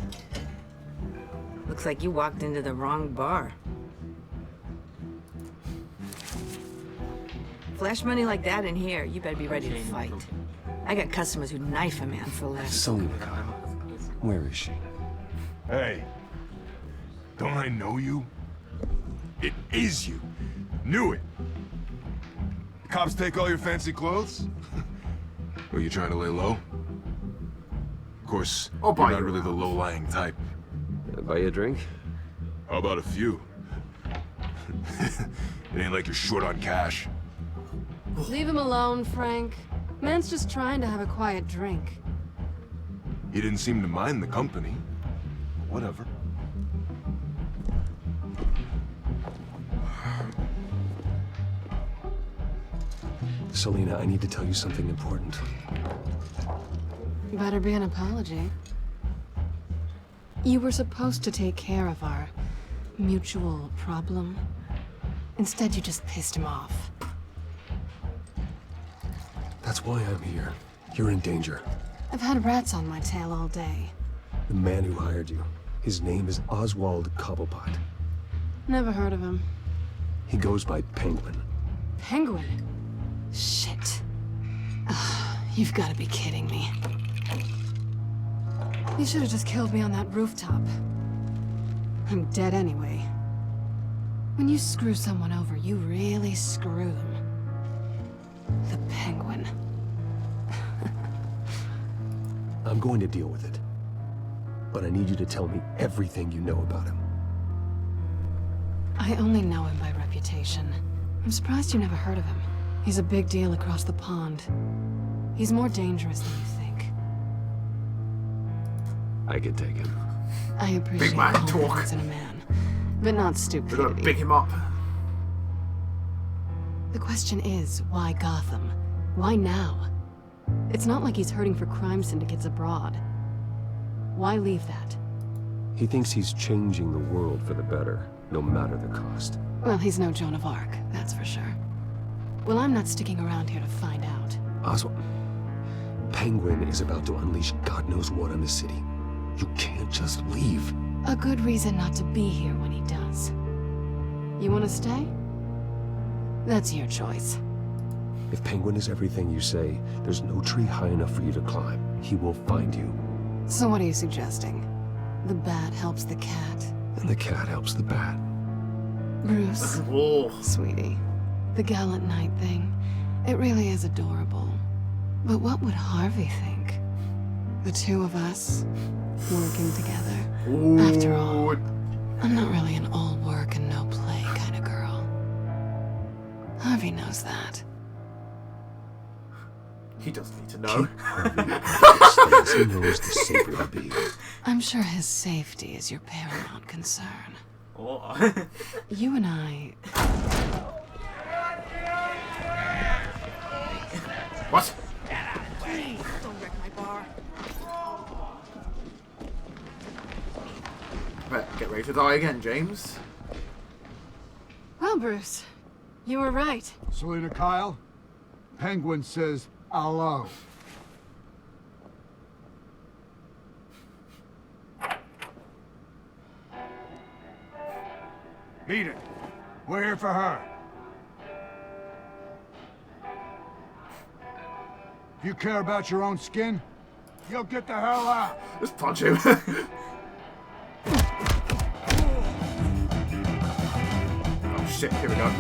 [SPEAKER 18] Looks like you walked into the wrong bar. Flash money like that in here, you better be ready to fight. I got customers who'd knife a man for less.
[SPEAKER 9] Selena Kyle. Where is she?
[SPEAKER 17] Hey. Don't I know you? It is you. Knew it. The cops take all your fancy clothes? Were you trying to lay low? Of course, you're not really the low-lying type.
[SPEAKER 9] Buy you a drink?
[SPEAKER 17] How about a few? It ain't like you're short on cash.
[SPEAKER 7] Leave him alone, Frank. Man's just trying to have a quiet drink.
[SPEAKER 17] He didn't seem to mind the company. Whatever.
[SPEAKER 9] Selena, I need to tell you something important.
[SPEAKER 7] Better be an apology. You were supposed to take care of our mutual problem. Instead, you just pissed him off.
[SPEAKER 9] That's why I'm here. You're in danger.
[SPEAKER 7] I've had rats on my tail all day.
[SPEAKER 9] The man who hired you, his name is Oswald Cobblepot.
[SPEAKER 7] Never heard of him.
[SPEAKER 9] He goes by Penguin.
[SPEAKER 7] Penguin? Shit. Ugh, you've got to be kidding me. You should have just killed me on that rooftop. I'm dead anyway. When you screw someone over, you really screw them. The Penguin.
[SPEAKER 9] I'm going to deal with it. But I need you to tell me everything you know about him.
[SPEAKER 7] I only know him by reputation. I'm surprised you never heard of him. He's a big deal across the pond. He's more dangerous than you think.
[SPEAKER 9] I can take him.
[SPEAKER 7] I appreciate
[SPEAKER 1] Big man
[SPEAKER 7] confidence in a man, but not stupidity.
[SPEAKER 1] We're gonna big him up.
[SPEAKER 7] The question is, why Gotham? Why now? It's not like he's hurting for crime syndicates abroad. Why leave that?
[SPEAKER 9] He thinks he's changing the world for the better, no matter the cost.
[SPEAKER 7] Well, he's no Joan of Arc, that's for sure. Well, I'm not sticking around here to find out.
[SPEAKER 9] Oswald, Penguin is about to unleash God knows what on the city. You can't just leave.
[SPEAKER 7] A good reason not to be here when he does. You want to stay? That's your choice.
[SPEAKER 9] If Penguin is everything you say, there's no tree high enough for you to climb. He will find you.
[SPEAKER 7] So what are you suggesting? The bat helps the cat.
[SPEAKER 9] And the cat helps the bat.
[SPEAKER 7] Bruce, sweetie, the gallant knight thing, it really is adorable. But what would Harvey think? The two of us, working together. After all, I'm not really an all work and no play kind of girl. Harvey knows that.
[SPEAKER 1] He doesn't need to know.
[SPEAKER 9] He knows the safer to be.
[SPEAKER 7] I'm sure his safety is your paramount concern. You and I...
[SPEAKER 1] What?
[SPEAKER 18] Don't wreck my bar.
[SPEAKER 1] Better get ready to die again, James.
[SPEAKER 7] Well, Bruce, you were right.
[SPEAKER 19] Selena Kyle, Penguin says hello. Beat it. We're here for her. If you care about your own skin, you'll get the hell out.
[SPEAKER 1] Just punch him. Oh shit, here we go.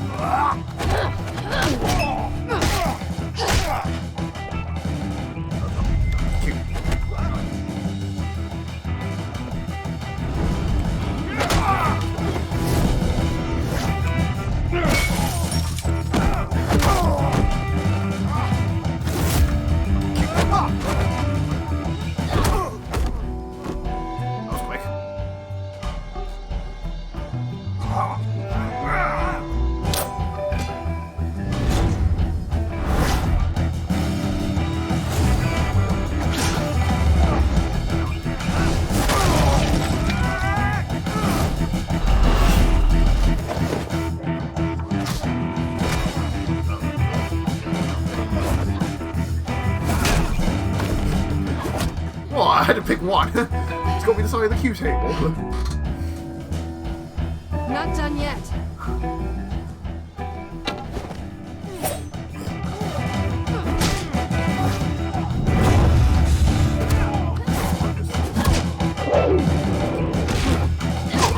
[SPEAKER 1] Well, I had to pick one. It's got me the side of the Q table.
[SPEAKER 7] Not done yet.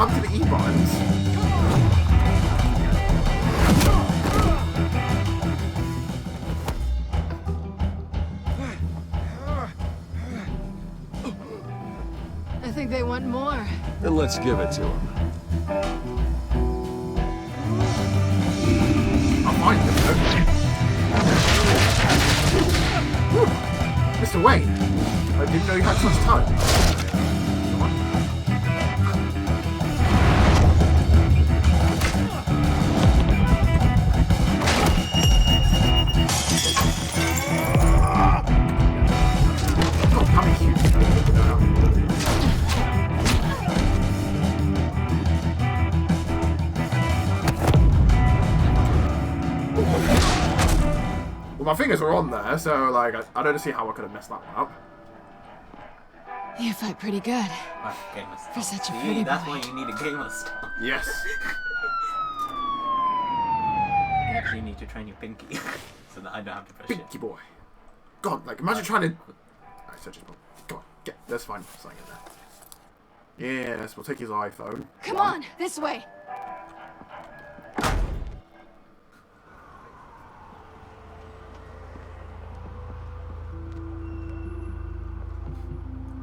[SPEAKER 1] I'm to the E buttons.
[SPEAKER 7] I think they want more.
[SPEAKER 9] Then let's give it to him.
[SPEAKER 1] Mr. Wayne, I didn't know you had such time. My fingers were on there, so like I don't see how I could have messed that one up.
[SPEAKER 7] You fight pretty good. For such a pretty
[SPEAKER 3] That's
[SPEAKER 7] boy.
[SPEAKER 3] why you need a gamer style.
[SPEAKER 1] Yes.
[SPEAKER 3] You actually need to train your pinky so that I don't have to push
[SPEAKER 1] Pinky boy. God, like imagine trying to. Alright, so just go on, get. That's fine. Something in there. Yes, we'll take his iPhone.
[SPEAKER 7] Come on, this way.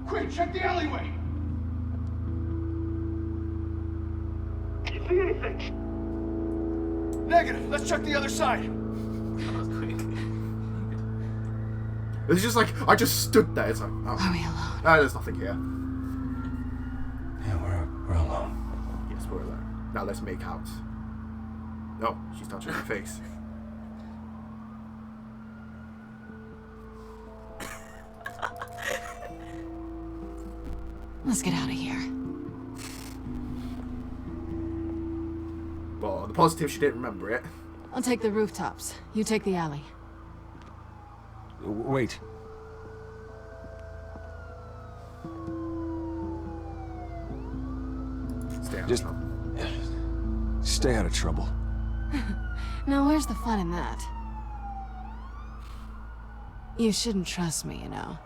[SPEAKER 19] Quick, check the alleyway!
[SPEAKER 10] You see anything?
[SPEAKER 19] Negative. Let's check the other side.
[SPEAKER 1] It's just like I just stood there. It's like, oh,
[SPEAKER 7] Are we alone?
[SPEAKER 1] There's nothing here.
[SPEAKER 17] Yeah, we're alone.
[SPEAKER 1] Yes, we're alone. Now let's make out. Oh, she's touching her face.
[SPEAKER 7] Let's get out of here.
[SPEAKER 1] Well, the positive, she didn't remember it.
[SPEAKER 7] I'll take the rooftops. You take the alley.
[SPEAKER 9] Wait. Stay out of trouble.
[SPEAKER 7] Now, where's the fun in that? You shouldn't trust me, you know.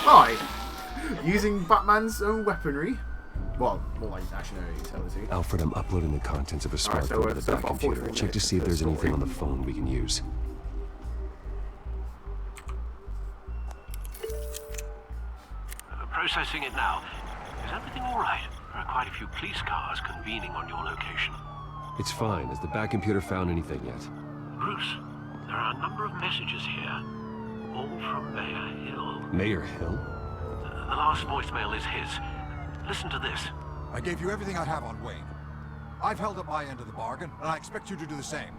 [SPEAKER 1] Hi! Using Batman's own weaponry. Well, more like actionary utility.
[SPEAKER 9] Alfred, I'm uploading the contents of a
[SPEAKER 1] Alright, so
[SPEAKER 9] smartphone
[SPEAKER 1] we're
[SPEAKER 9] to the
[SPEAKER 1] stuff
[SPEAKER 9] back
[SPEAKER 1] off
[SPEAKER 9] computer.
[SPEAKER 1] 44
[SPEAKER 9] Check to see if there's
[SPEAKER 1] minutes.
[SPEAKER 9] anything on the phone we can use.
[SPEAKER 8] Processing it now. Is everything all right? There are quite a few police cars convening on your location.
[SPEAKER 9] It's fine. Has the back computer found anything yet?
[SPEAKER 8] Bruce, there are a number of messages here, all from Mayor Hill.
[SPEAKER 9] Mayor Hill?
[SPEAKER 8] The last voicemail is his. Listen to this.
[SPEAKER 19] I gave you everything I have on Wayne. I've held up my end of the bargain, and I expect you to do the same.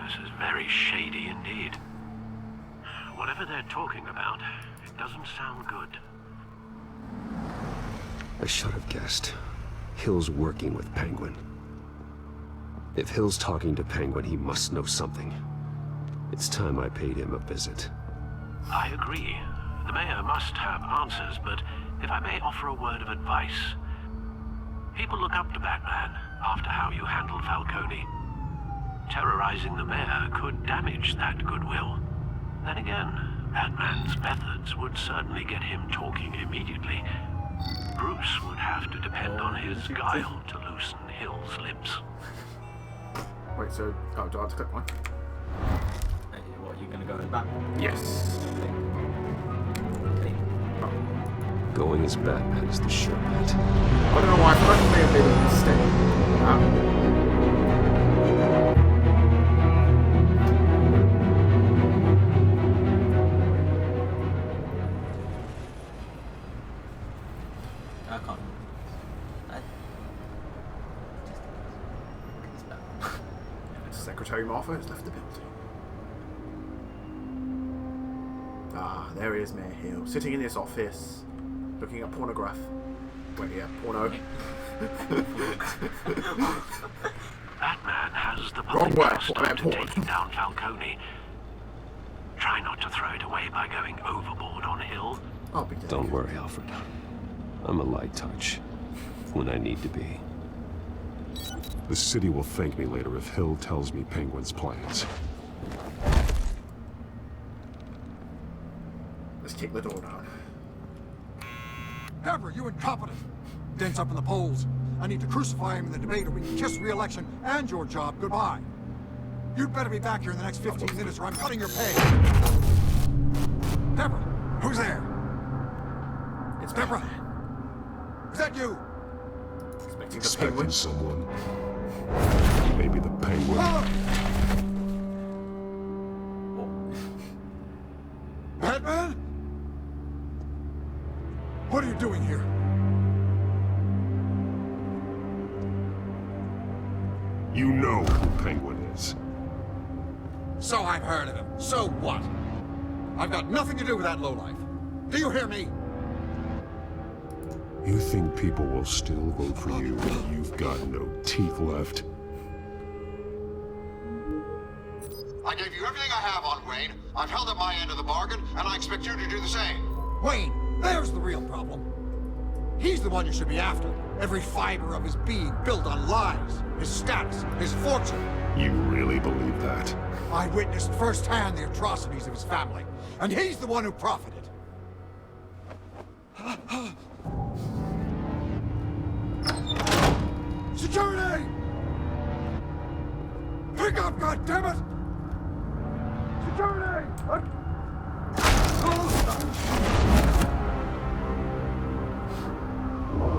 [SPEAKER 8] This is very shady indeed. Whatever they're talking about, it doesn't sound good.
[SPEAKER 9] I should have guessed. Hill's working with Penguin. If Hill's talking to Penguin, he must know something. It's time I paid him a visit.
[SPEAKER 8] I agree. The mayor must have answers, but if I may offer a word of advice. People look up to Batman after how you handled Falcone. Terrorizing the mayor could damage that goodwill. Then again, Batman's methods would certainly get him talking immediately. Bruce would have to depend on his guile to loosen Hill's lips.
[SPEAKER 1] Wait, so... Oh, do I have to click one?
[SPEAKER 3] What, you gonna go in back?
[SPEAKER 1] Yes.
[SPEAKER 9] Going as Batman is the sure bet.
[SPEAKER 1] I don't know why, I feel like it may have made a mistake. Secretary Martha has left the building. Ah, there is Mayor Hill, sitting in his office, looking at pornograph. Wait, yeah, porno.
[SPEAKER 10] Batman has the
[SPEAKER 1] Wrong
[SPEAKER 10] public
[SPEAKER 1] way.
[SPEAKER 10] trust after taking down Falcone. Try not to throw it away by going overboard on Hill.
[SPEAKER 1] I'll be dead.
[SPEAKER 9] Don't worry, Alfred. I'm a light touch when I need to be. The city will thank me later if Hill tells me Penguin's plans.
[SPEAKER 1] Let's kick the door down.
[SPEAKER 19] Deborah, you incompetent! Dent's up in the polls. I need to crucify him in the debate or we can kiss re-election and your job goodbye. You'd better be back here in the next 15 minutes or I'm cutting your pay. Deborah, who's there?
[SPEAKER 1] It's
[SPEAKER 19] Deborah. Is that you?
[SPEAKER 9] Expecting someone. Maybe the Penguin.
[SPEAKER 19] Batman? What are you doing here?
[SPEAKER 9] You know who Penguin is.
[SPEAKER 19] So I've heard of him. So what? I've got nothing to do with that lowlife. Do you hear me?
[SPEAKER 9] You think people will still vote for you when you've got no teeth left?
[SPEAKER 19] I gave you everything I have on Wayne. I've held up my end of the bargain, and I expect you to do the same. Wayne, there's the real problem. He's the one you should be after. Every fiber of his being built on lies, his status, his fortune.
[SPEAKER 9] You really believe that?
[SPEAKER 19] I witnessed firsthand the atrocities of his family, and he's the one who profited. Security! Pick up, goddammit! Security!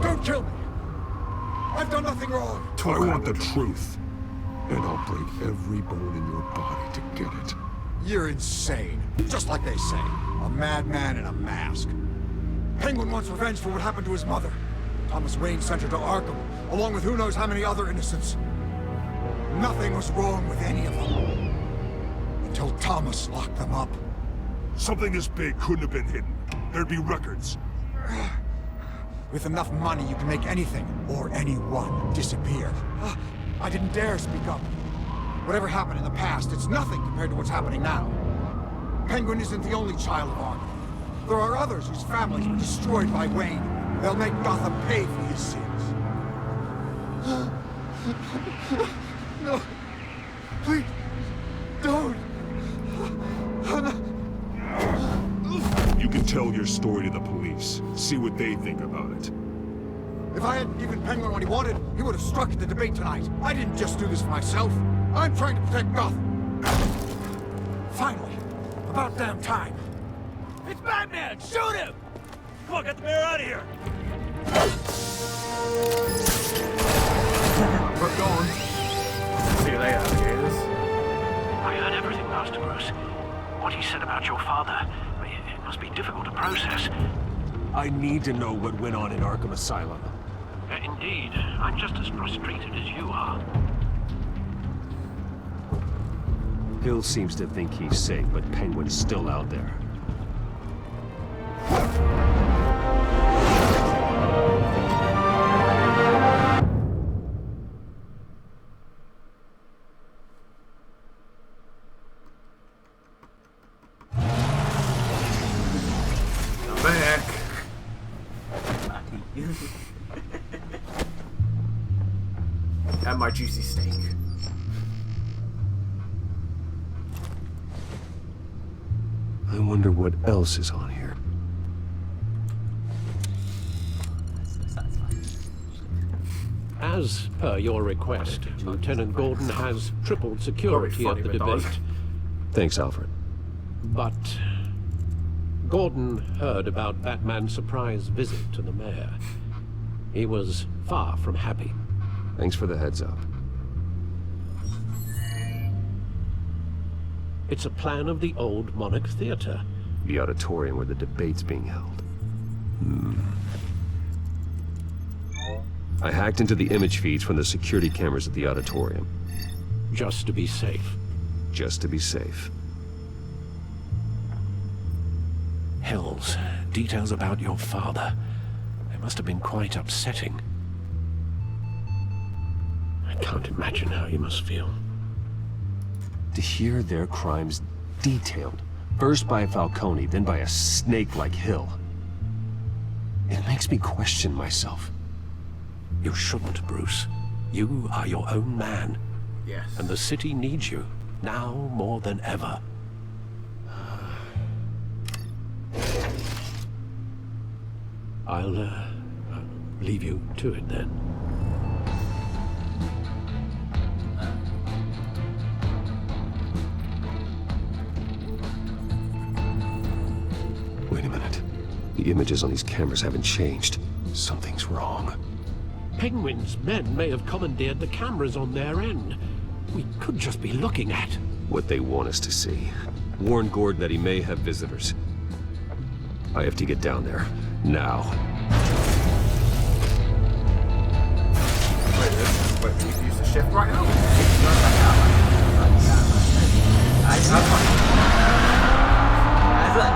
[SPEAKER 19] Don't kill me! I've done nothing wrong!
[SPEAKER 9] I want the truth. And I'll break every bone in your body to get it.
[SPEAKER 19] You're insane. Just like they say. A madman in a mask. Penguin wants revenge for what happened to his mother. Thomas Wayne sent her to Arkham, along with who knows how many other innocents. Nothing was wrong with any of them. Until Thomas locked them up.
[SPEAKER 17] Something this big couldn't have been hidden. There'd be records.
[SPEAKER 19] With enough money, you can make anything, or anyone, disappear. I didn't dare speak up. Whatever happened in the past, it's nothing compared to what's happening now. Penguin isn't the only child of Arkham. There are others whose families were destroyed by Wayne. They'll make Gotham pay for his sins. No. Please. Don't.
[SPEAKER 17] You can tell your story to the police. See what they think about it.
[SPEAKER 19] If I hadn't given Penguin what he wanted, he would have struck at the debate tonight. I didn't just do this for myself. I'm trying to protect Gotham. Finally. About damn time.
[SPEAKER 14] It's Batman! Shoot him! Come on, get the mayor out of here!
[SPEAKER 1] We're gone. See you later, alligators.
[SPEAKER 10] I heard everything, Master Bruce. What he said about your father. It must be difficult to process.
[SPEAKER 9] I need to know what went on in Arkham Asylum.
[SPEAKER 10] Indeed. I'm just as frustrated as you are.
[SPEAKER 9] Hill seems to think he's safe, but Penguin's still out there.
[SPEAKER 1] Back. And my juicy steak.
[SPEAKER 9] I wonder what else is on here.
[SPEAKER 8] As per your request, Lieutenant Gordon has tripled security at the debate.
[SPEAKER 9] Thanks, Alfred.
[SPEAKER 8] But Gordon heard about Batman's surprise visit to the mayor. He was far from happy.
[SPEAKER 9] Thanks for the heads up.
[SPEAKER 8] It's a plan of the old Monarch Theater.
[SPEAKER 9] The auditorium where the debate's being held. I hacked into the image feeds from the security cameras at the auditorium.
[SPEAKER 8] Just to be safe.
[SPEAKER 9] Just to be safe.
[SPEAKER 8] Hells, details about your father. They must have been quite upsetting. I can't imagine how you must feel.
[SPEAKER 9] To hear their crimes detailed, first by Falcone, then by a snake like Hill. It makes me question myself.
[SPEAKER 8] You shouldn't, Bruce. You are your own man.
[SPEAKER 1] Yes.
[SPEAKER 8] And the city needs you, now more than ever. I'll leave you to it then.
[SPEAKER 9] Wait a minute. The images on these cameras haven't changed. Something's wrong.
[SPEAKER 8] Penguin's men may have commandeered the cameras on their end. We could just be looking at
[SPEAKER 9] what they want us to see. Warn Gordon that he may have visitors. I have to get down there. Now.
[SPEAKER 1] Wait, can you use the shift right now?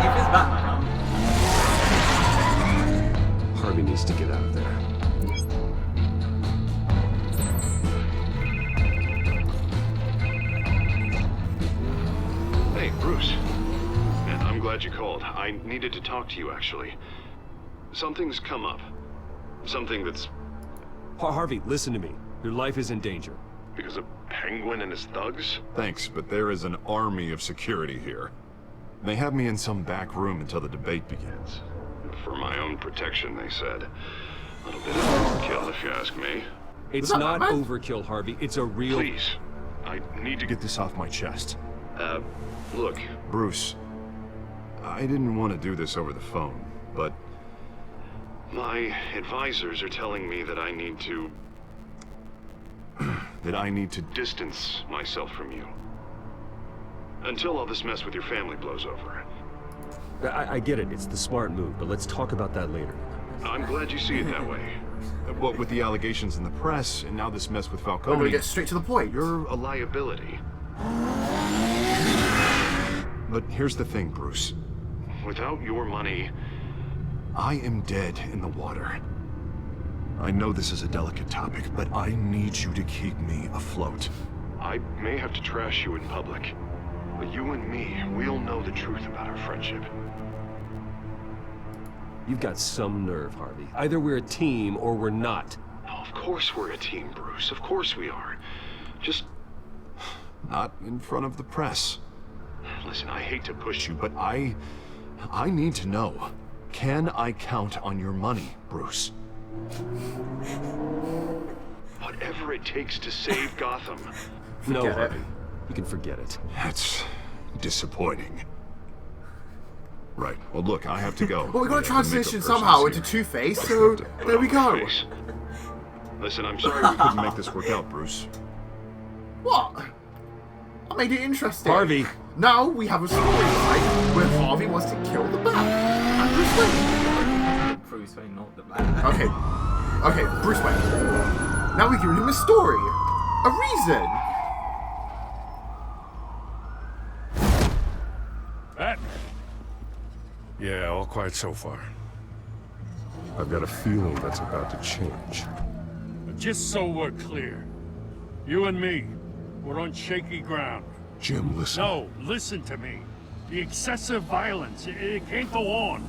[SPEAKER 3] If it's Batman,
[SPEAKER 9] Harvey needs to get out of there.
[SPEAKER 20] Hey, Bruce. Man, I'm glad you called. I needed to talk to you, actually. Something's come up. Something that's...
[SPEAKER 9] Harvey, listen to me. Your life is in danger.
[SPEAKER 20] Because of Penguin and his thugs?
[SPEAKER 17] Thanks, but there is an army of security here. They have me in some back room until the debate begins.
[SPEAKER 20] For my own protection, they said. A little bit of overkill, if you ask me.
[SPEAKER 9] It's not overkill, Harvey. It's a real...
[SPEAKER 20] Please. I need to
[SPEAKER 17] Get this off my chest.
[SPEAKER 20] Look.
[SPEAKER 17] Bruce, I didn't want to do this over the phone, but...
[SPEAKER 20] My advisors are telling me that I need to...
[SPEAKER 17] that I need to
[SPEAKER 20] distance myself from you. Until all this mess with your family blows over.
[SPEAKER 9] I get it. It's the smart move, but let's talk about that later.
[SPEAKER 20] I'm glad you see it that way.
[SPEAKER 17] What with the allegations in the press, and now this mess with Falcone...
[SPEAKER 1] I'm gonna get straight to the point.
[SPEAKER 20] You're a liability.
[SPEAKER 17] But here's the thing, Bruce.
[SPEAKER 20] Without your money...
[SPEAKER 17] I am dead in the water. I know this is a delicate topic, but I need you to keep me afloat.
[SPEAKER 20] I may have to trash you in public, but you and me, we'll know the truth about our friendship.
[SPEAKER 9] You've got some nerve, Harvey. Either we're a team or we're not.
[SPEAKER 20] No, of course we're a team, Bruce. Of course we are. Just...
[SPEAKER 17] Not in front of the press.
[SPEAKER 20] Listen, I hate to push you,
[SPEAKER 17] But I need to know. Can I count on your money, Bruce?
[SPEAKER 20] Whatever it takes to save Gotham.
[SPEAKER 9] No, Harvey. You can forget it.
[SPEAKER 17] That's disappointing. Right. Well, look, I have to go.
[SPEAKER 1] Well, we got to transition somehow into Two-Face, so there we go.
[SPEAKER 20] Listen, I'm sorry
[SPEAKER 17] we couldn't make this work out, Bruce.
[SPEAKER 1] What? I made it interesting.
[SPEAKER 9] Harvey.
[SPEAKER 1] Now we have a storyline where Harvey wants to kill the Bat. And Bruce Wayne.
[SPEAKER 3] Bruce Wayne, not the Bat.
[SPEAKER 1] Okay, Bruce Wayne. Now we've given him a story. A reason.
[SPEAKER 6] Batman. Yeah, all quiet so far.
[SPEAKER 17] I've got a feeling that's about to change.
[SPEAKER 6] But just so we're clear, you and me, we're on shaky ground.
[SPEAKER 17] Jim, listen.
[SPEAKER 6] No, listen to me. The excessive violence, it can't go on.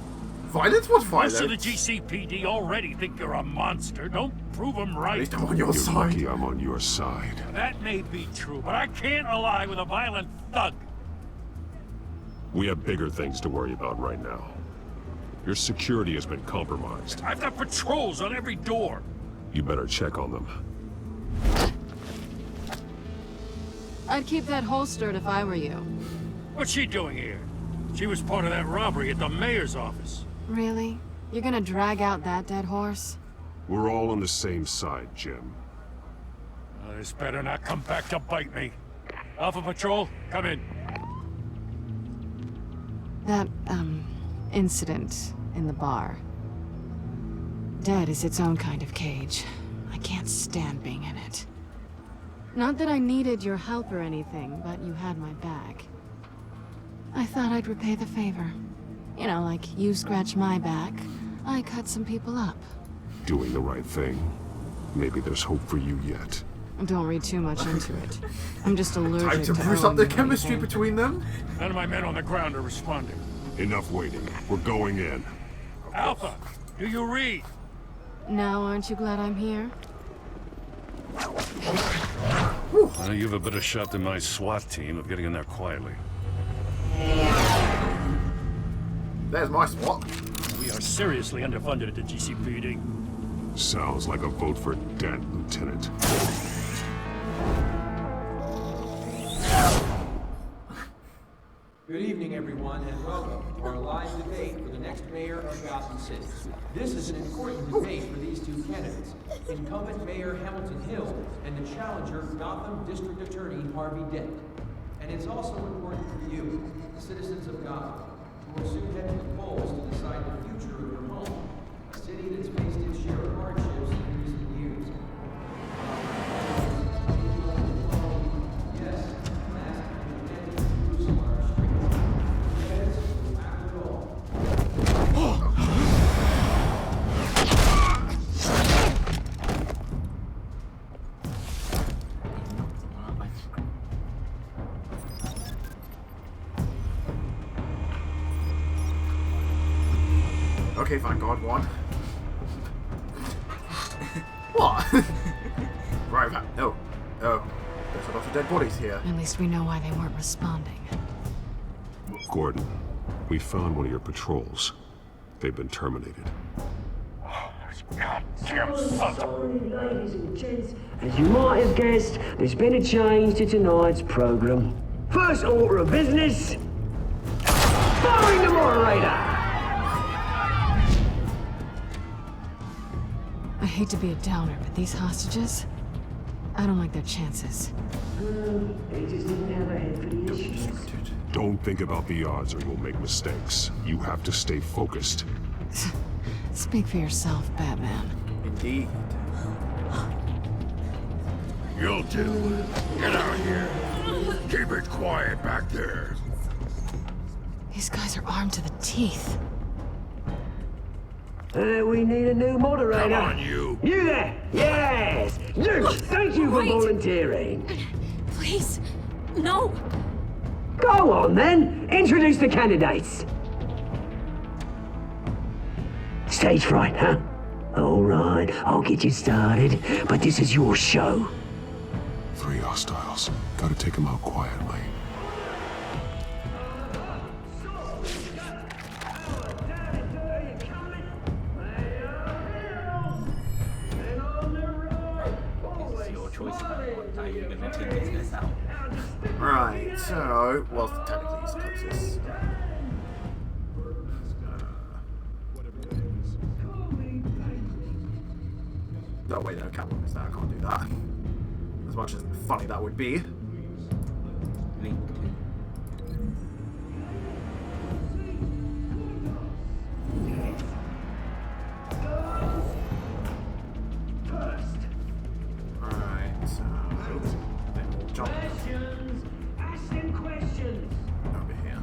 [SPEAKER 1] Violence? What's violence?
[SPEAKER 6] Most of the GCPD already think you're a monster. Don't prove them right.
[SPEAKER 1] At least I'm on your side.
[SPEAKER 17] Lucky I'm on your side.
[SPEAKER 6] That may be true, but I can't ally with a violent thug.
[SPEAKER 17] We have bigger things to worry about right now. Your security has been compromised.
[SPEAKER 6] I've got patrols on every door.
[SPEAKER 17] You better check on them.
[SPEAKER 7] I'd keep that holstered if I were you.
[SPEAKER 6] What's she doing here? She was part of that robbery at the mayor's office.
[SPEAKER 7] Really? You're gonna drag out that dead horse?
[SPEAKER 17] We're all on the same side, Jim.
[SPEAKER 6] This better not come back to bite me. Alpha Patrol, come in.
[SPEAKER 7] That, incident in the bar. Dead is its own kind of cage. I can't stand being in it. Not that I needed your help or anything, but you had my back. I thought I'd repay the favor. You know, like you scratch my back, I cut some people up.
[SPEAKER 4] Doing the right thing. Maybe there's hope for you yet.
[SPEAKER 7] Don't read too much into it. I'm just allergic
[SPEAKER 1] Time to
[SPEAKER 7] to
[SPEAKER 1] boost up the
[SPEAKER 7] owing
[SPEAKER 1] chemistry
[SPEAKER 7] anything.
[SPEAKER 1] between them.
[SPEAKER 6] None of my men on the ground are responding.
[SPEAKER 4] Enough waiting. We're going in.
[SPEAKER 6] Alpha, do you read?
[SPEAKER 7] Now, aren't you glad I'm here?
[SPEAKER 6] You have a better shot than my SWAT team of getting in there quietly.
[SPEAKER 1] There's my SWAT.
[SPEAKER 6] We are seriously underfunded at the GCPD.
[SPEAKER 4] Sounds like a vote for Dent, Lieutenant.
[SPEAKER 21] Good evening, everyone, and welcome to our live debate for the next mayor of Gotham City. This is an important debate for these two candidates, incumbent Mayor Hamilton Hill and the challenger Gotham District Attorney Harvey Dent. And it's also important for you, the citizens of Gotham, who will soon head to the polls to decide the future of your home, a city that's faced its share of hardships in recent years. Yes, last Jerusalem on our streets. Yes, after all.
[SPEAKER 1] Okay, thank God, one. What? Right, no. Oh. There's a lot of dead bodies here.
[SPEAKER 7] At least we know why they weren't responding.
[SPEAKER 4] Gordon, we found one of your patrols. They've been terminated.
[SPEAKER 22] Goddamn sons of... Ladies and gents, as you might have guessed, there's been a change to tonight's program. First order of business, firing the moderator!
[SPEAKER 7] I hate to be a downer, but these hostages, I don't like their chances.
[SPEAKER 22] They just didn't have a head for the issues.
[SPEAKER 4] Don't think about the odds or you'll make mistakes. You have to stay focused.
[SPEAKER 7] Speak for yourself, Batman.
[SPEAKER 1] Indeed.
[SPEAKER 12] You'll do. Get out of here. Keep it quiet back there.
[SPEAKER 7] These guys are armed to the teeth.
[SPEAKER 22] We need a new moderator.
[SPEAKER 12] Come on, you.
[SPEAKER 22] You there! Yes! You! Thank you for
[SPEAKER 5] Wait.
[SPEAKER 22] volunteering.
[SPEAKER 5] Please, no.
[SPEAKER 22] Go on, then. Introduce the candidates. Stage fright, huh? All right, I'll get you started, but this is your show.
[SPEAKER 4] 3 hostiles. Gotta take them out quietly.
[SPEAKER 3] This is your choice about how you're going to take this out.
[SPEAKER 1] Right, so, well, technically he's closest. No, wait, no, Catwoman is there. I can't do that. As much as funny that would be. Right, so then we'll jump
[SPEAKER 22] Asking questions.
[SPEAKER 1] over here.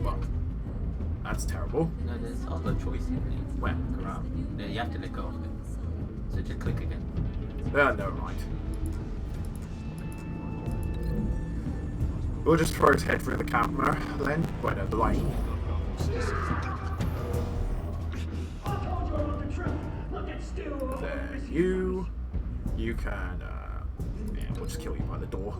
[SPEAKER 1] Well, that's terrible.
[SPEAKER 3] No, there's other choices.
[SPEAKER 1] Where?
[SPEAKER 3] Around. You have to let go of it. So just click again.
[SPEAKER 1] No, right. We'll just throw his head through the camera then. Wait, no, the light. There, you can, yeah, we'll just kill you by the door.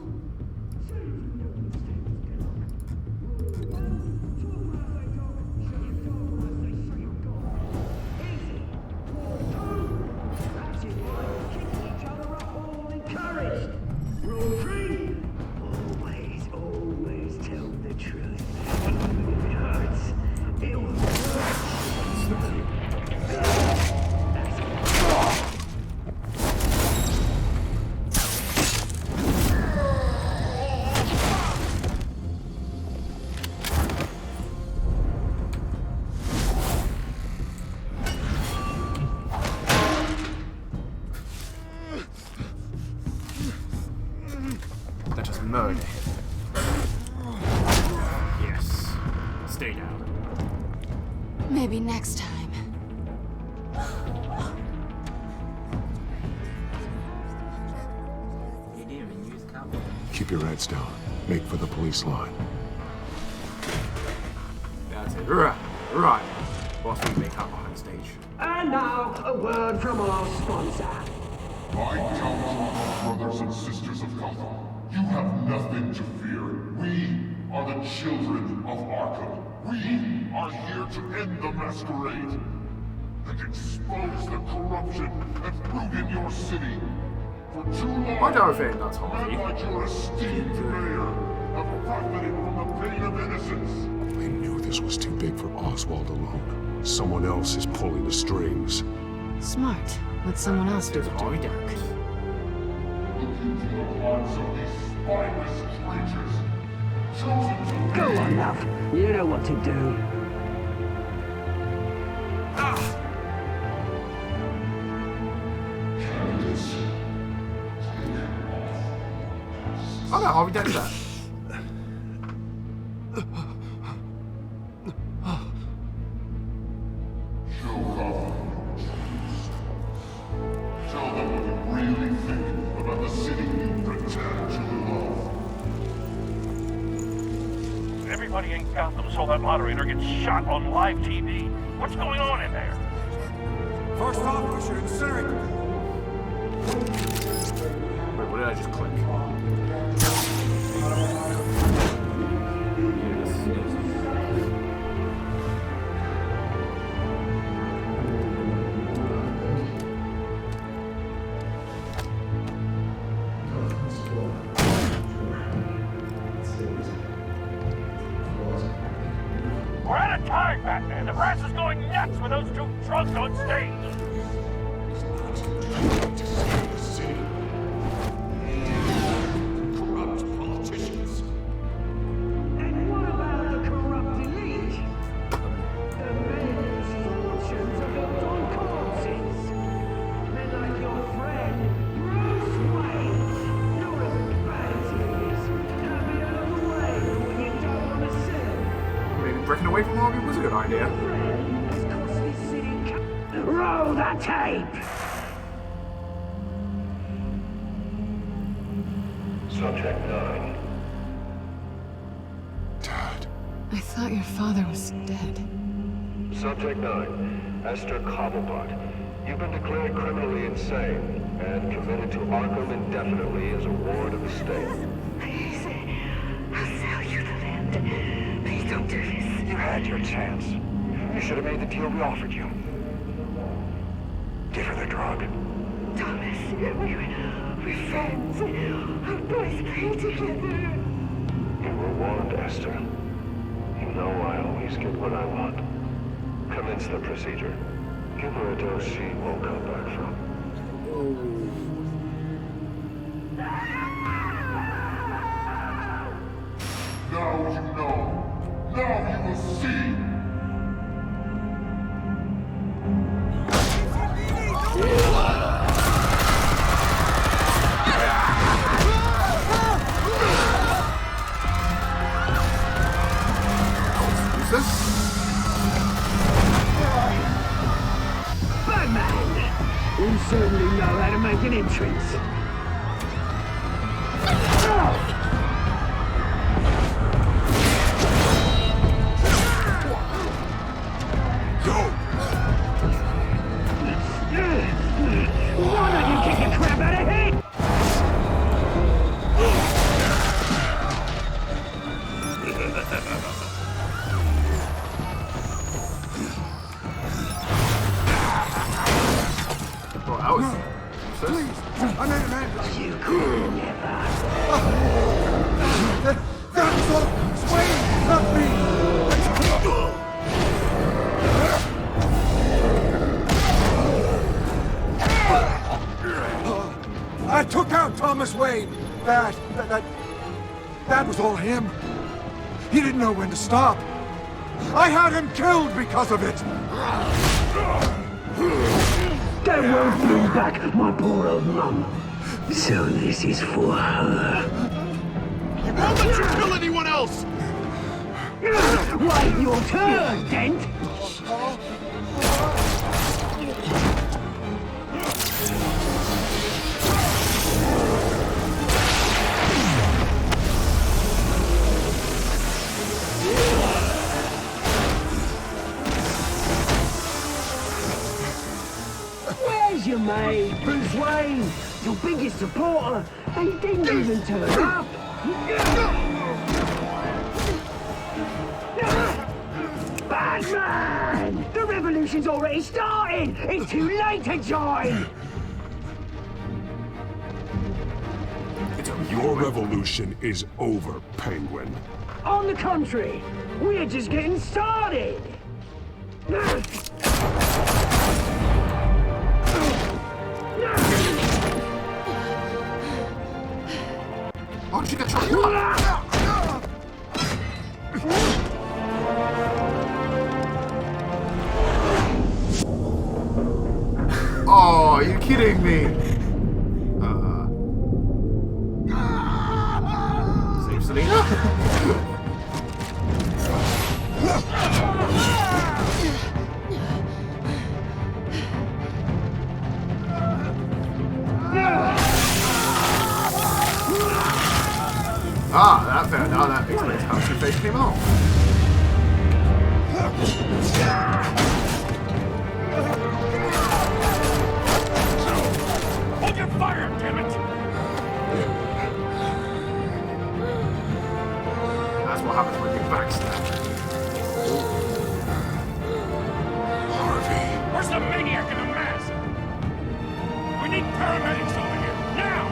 [SPEAKER 22] Rule 3. Always tell the truth. Even if it hurts, it will hurt.
[SPEAKER 1] Stay down.
[SPEAKER 7] Maybe next time.
[SPEAKER 4] Keep your heads down. Make for the police line.
[SPEAKER 1] That's it. Right. Whilst we make out behind the stage.
[SPEAKER 22] And now, a word from our sponsor.
[SPEAKER 11] My council of brothers and sisters of Gotham, you have nothing to fear. We are the children of Arkham. We are here to end the masquerade and expose the corruption and root in your city. For too long,
[SPEAKER 1] I don't think that's Harvey.
[SPEAKER 11] men like your esteemed mayor have profited from the pain of innocence.
[SPEAKER 4] I knew this was too big for Oswald alone. Someone else is pulling the strings.
[SPEAKER 7] Smart. Let someone else do the dirty work.
[SPEAKER 11] Look into the hearts of these spineless creatures. Chosen to
[SPEAKER 22] Go on, love. You know what to do.
[SPEAKER 1] Oh no, Harvey did that.
[SPEAKER 11] Show Gotham your truths. Tell them what you really think about the city you pretend to love.
[SPEAKER 10] Everybody in Gotham saw that moderator get shot on live TV. What's going on in there?
[SPEAKER 19] First off, we should incinerate the
[SPEAKER 1] Wait, what did I just click?
[SPEAKER 10] We're out of time, Batman. The press is going nuts with those two drunks on stage.
[SPEAKER 11] Corrupt politicians.
[SPEAKER 22] And what about the corrupt elite? The men's fortunes are built on corpses. Men like your friend, Bruce Wayne. You're as bad as he is. Happy out of the way when you don't want to sell.
[SPEAKER 1] Maybe breaking away from Harvey was a good idea.
[SPEAKER 22] Roll the tape!
[SPEAKER 11] Subject 9.
[SPEAKER 4] Dad.
[SPEAKER 7] I thought your father was dead.
[SPEAKER 20] Subject 9, Esther Cobblepot. You've been declared criminally insane and committed to Arkham indefinitely as a ward of the state.
[SPEAKER 22] Please, I'll sell you the land. Please don't do this. You had your chance. You should have made the deal we offered you. Give her the drug. Thomas, we're friends. Our boys play together.
[SPEAKER 20] You were warned, Esther. You know I always get what I want. Commence the procedure. Give her a dose she won't come back from.
[SPEAKER 11] Now you know. Now you will see.
[SPEAKER 22] Batman! You certainly know how to make an entrance. Why don't you kick the crap out of him?
[SPEAKER 1] Well, that was...
[SPEAKER 19] Please, I need an ambulance.
[SPEAKER 22] You could never.
[SPEAKER 19] That was all Swayne, not me. I took out Thomas Wayne. That was all him. He didn't know when to stop. I had him killed because of it.
[SPEAKER 22] That won't bring back my poor old mum. So this is for her.
[SPEAKER 11] He won't let you kill anyone else!
[SPEAKER 22] Wait your turn, Dent! Where's your mate, Bruce Wayne? Your biggest supporter, and he didn't even turn up! Batman! The revolution's already started! It's too late to join!
[SPEAKER 4] Your revolution is over, Penguin.
[SPEAKER 22] On the contrary, we're just getting started!
[SPEAKER 1] Oh, did you get shot? Oh, are you kidding me? Save Selena? Ah, that explains how Two-Face came along.
[SPEAKER 6] Hold your fire, damn it!
[SPEAKER 1] That's what happens when you backstab.
[SPEAKER 6] Harvey! Where's the maniac in the mask? We need paramedics over here, now!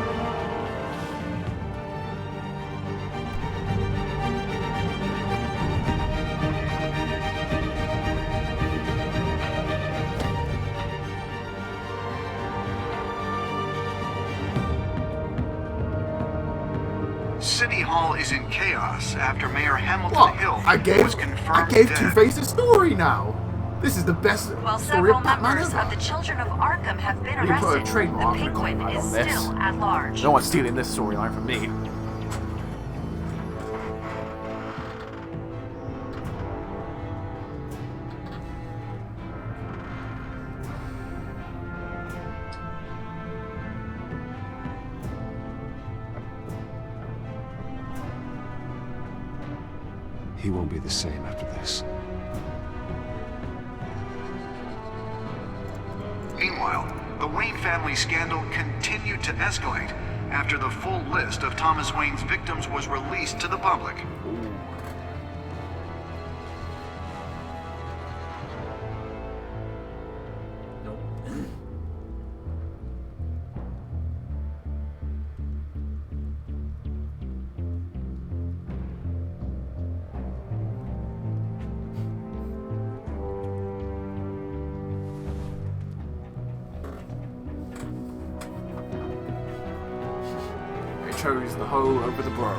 [SPEAKER 2] City Hall is in chaos after Mayor Hamilton Hill was confirmed
[SPEAKER 1] I gave
[SPEAKER 2] dead.
[SPEAKER 1] Two-Face a story now. This is the best
[SPEAKER 13] While
[SPEAKER 1] story
[SPEAKER 13] several
[SPEAKER 1] of Batman
[SPEAKER 13] members
[SPEAKER 1] ever.
[SPEAKER 13] of the Children of Arkham have been
[SPEAKER 1] You put a
[SPEAKER 13] arrested,
[SPEAKER 1] trademark
[SPEAKER 13] the Penguin
[SPEAKER 1] on
[SPEAKER 13] is
[SPEAKER 1] this.
[SPEAKER 13] still at large.
[SPEAKER 1] No one's stealing this storyline from me.
[SPEAKER 9] He won't be the same after this.
[SPEAKER 2] Meanwhile, the Wayne family scandal continued to escalate after the full list of Thomas Wayne's victims was released to the public.
[SPEAKER 1] Chose the hoe over the bro.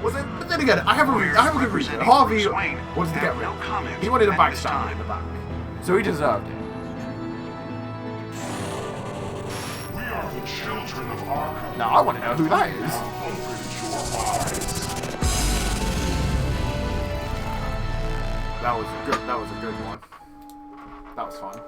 [SPEAKER 1] Was it? But then again, I have a good reason. Harvey wanted to get rid of him. He wanted a backstab in the back, so he deserved it.
[SPEAKER 11] We are the children of Arkham.
[SPEAKER 1] Now I want to know who that is. That was good. That was a good one. That was fun.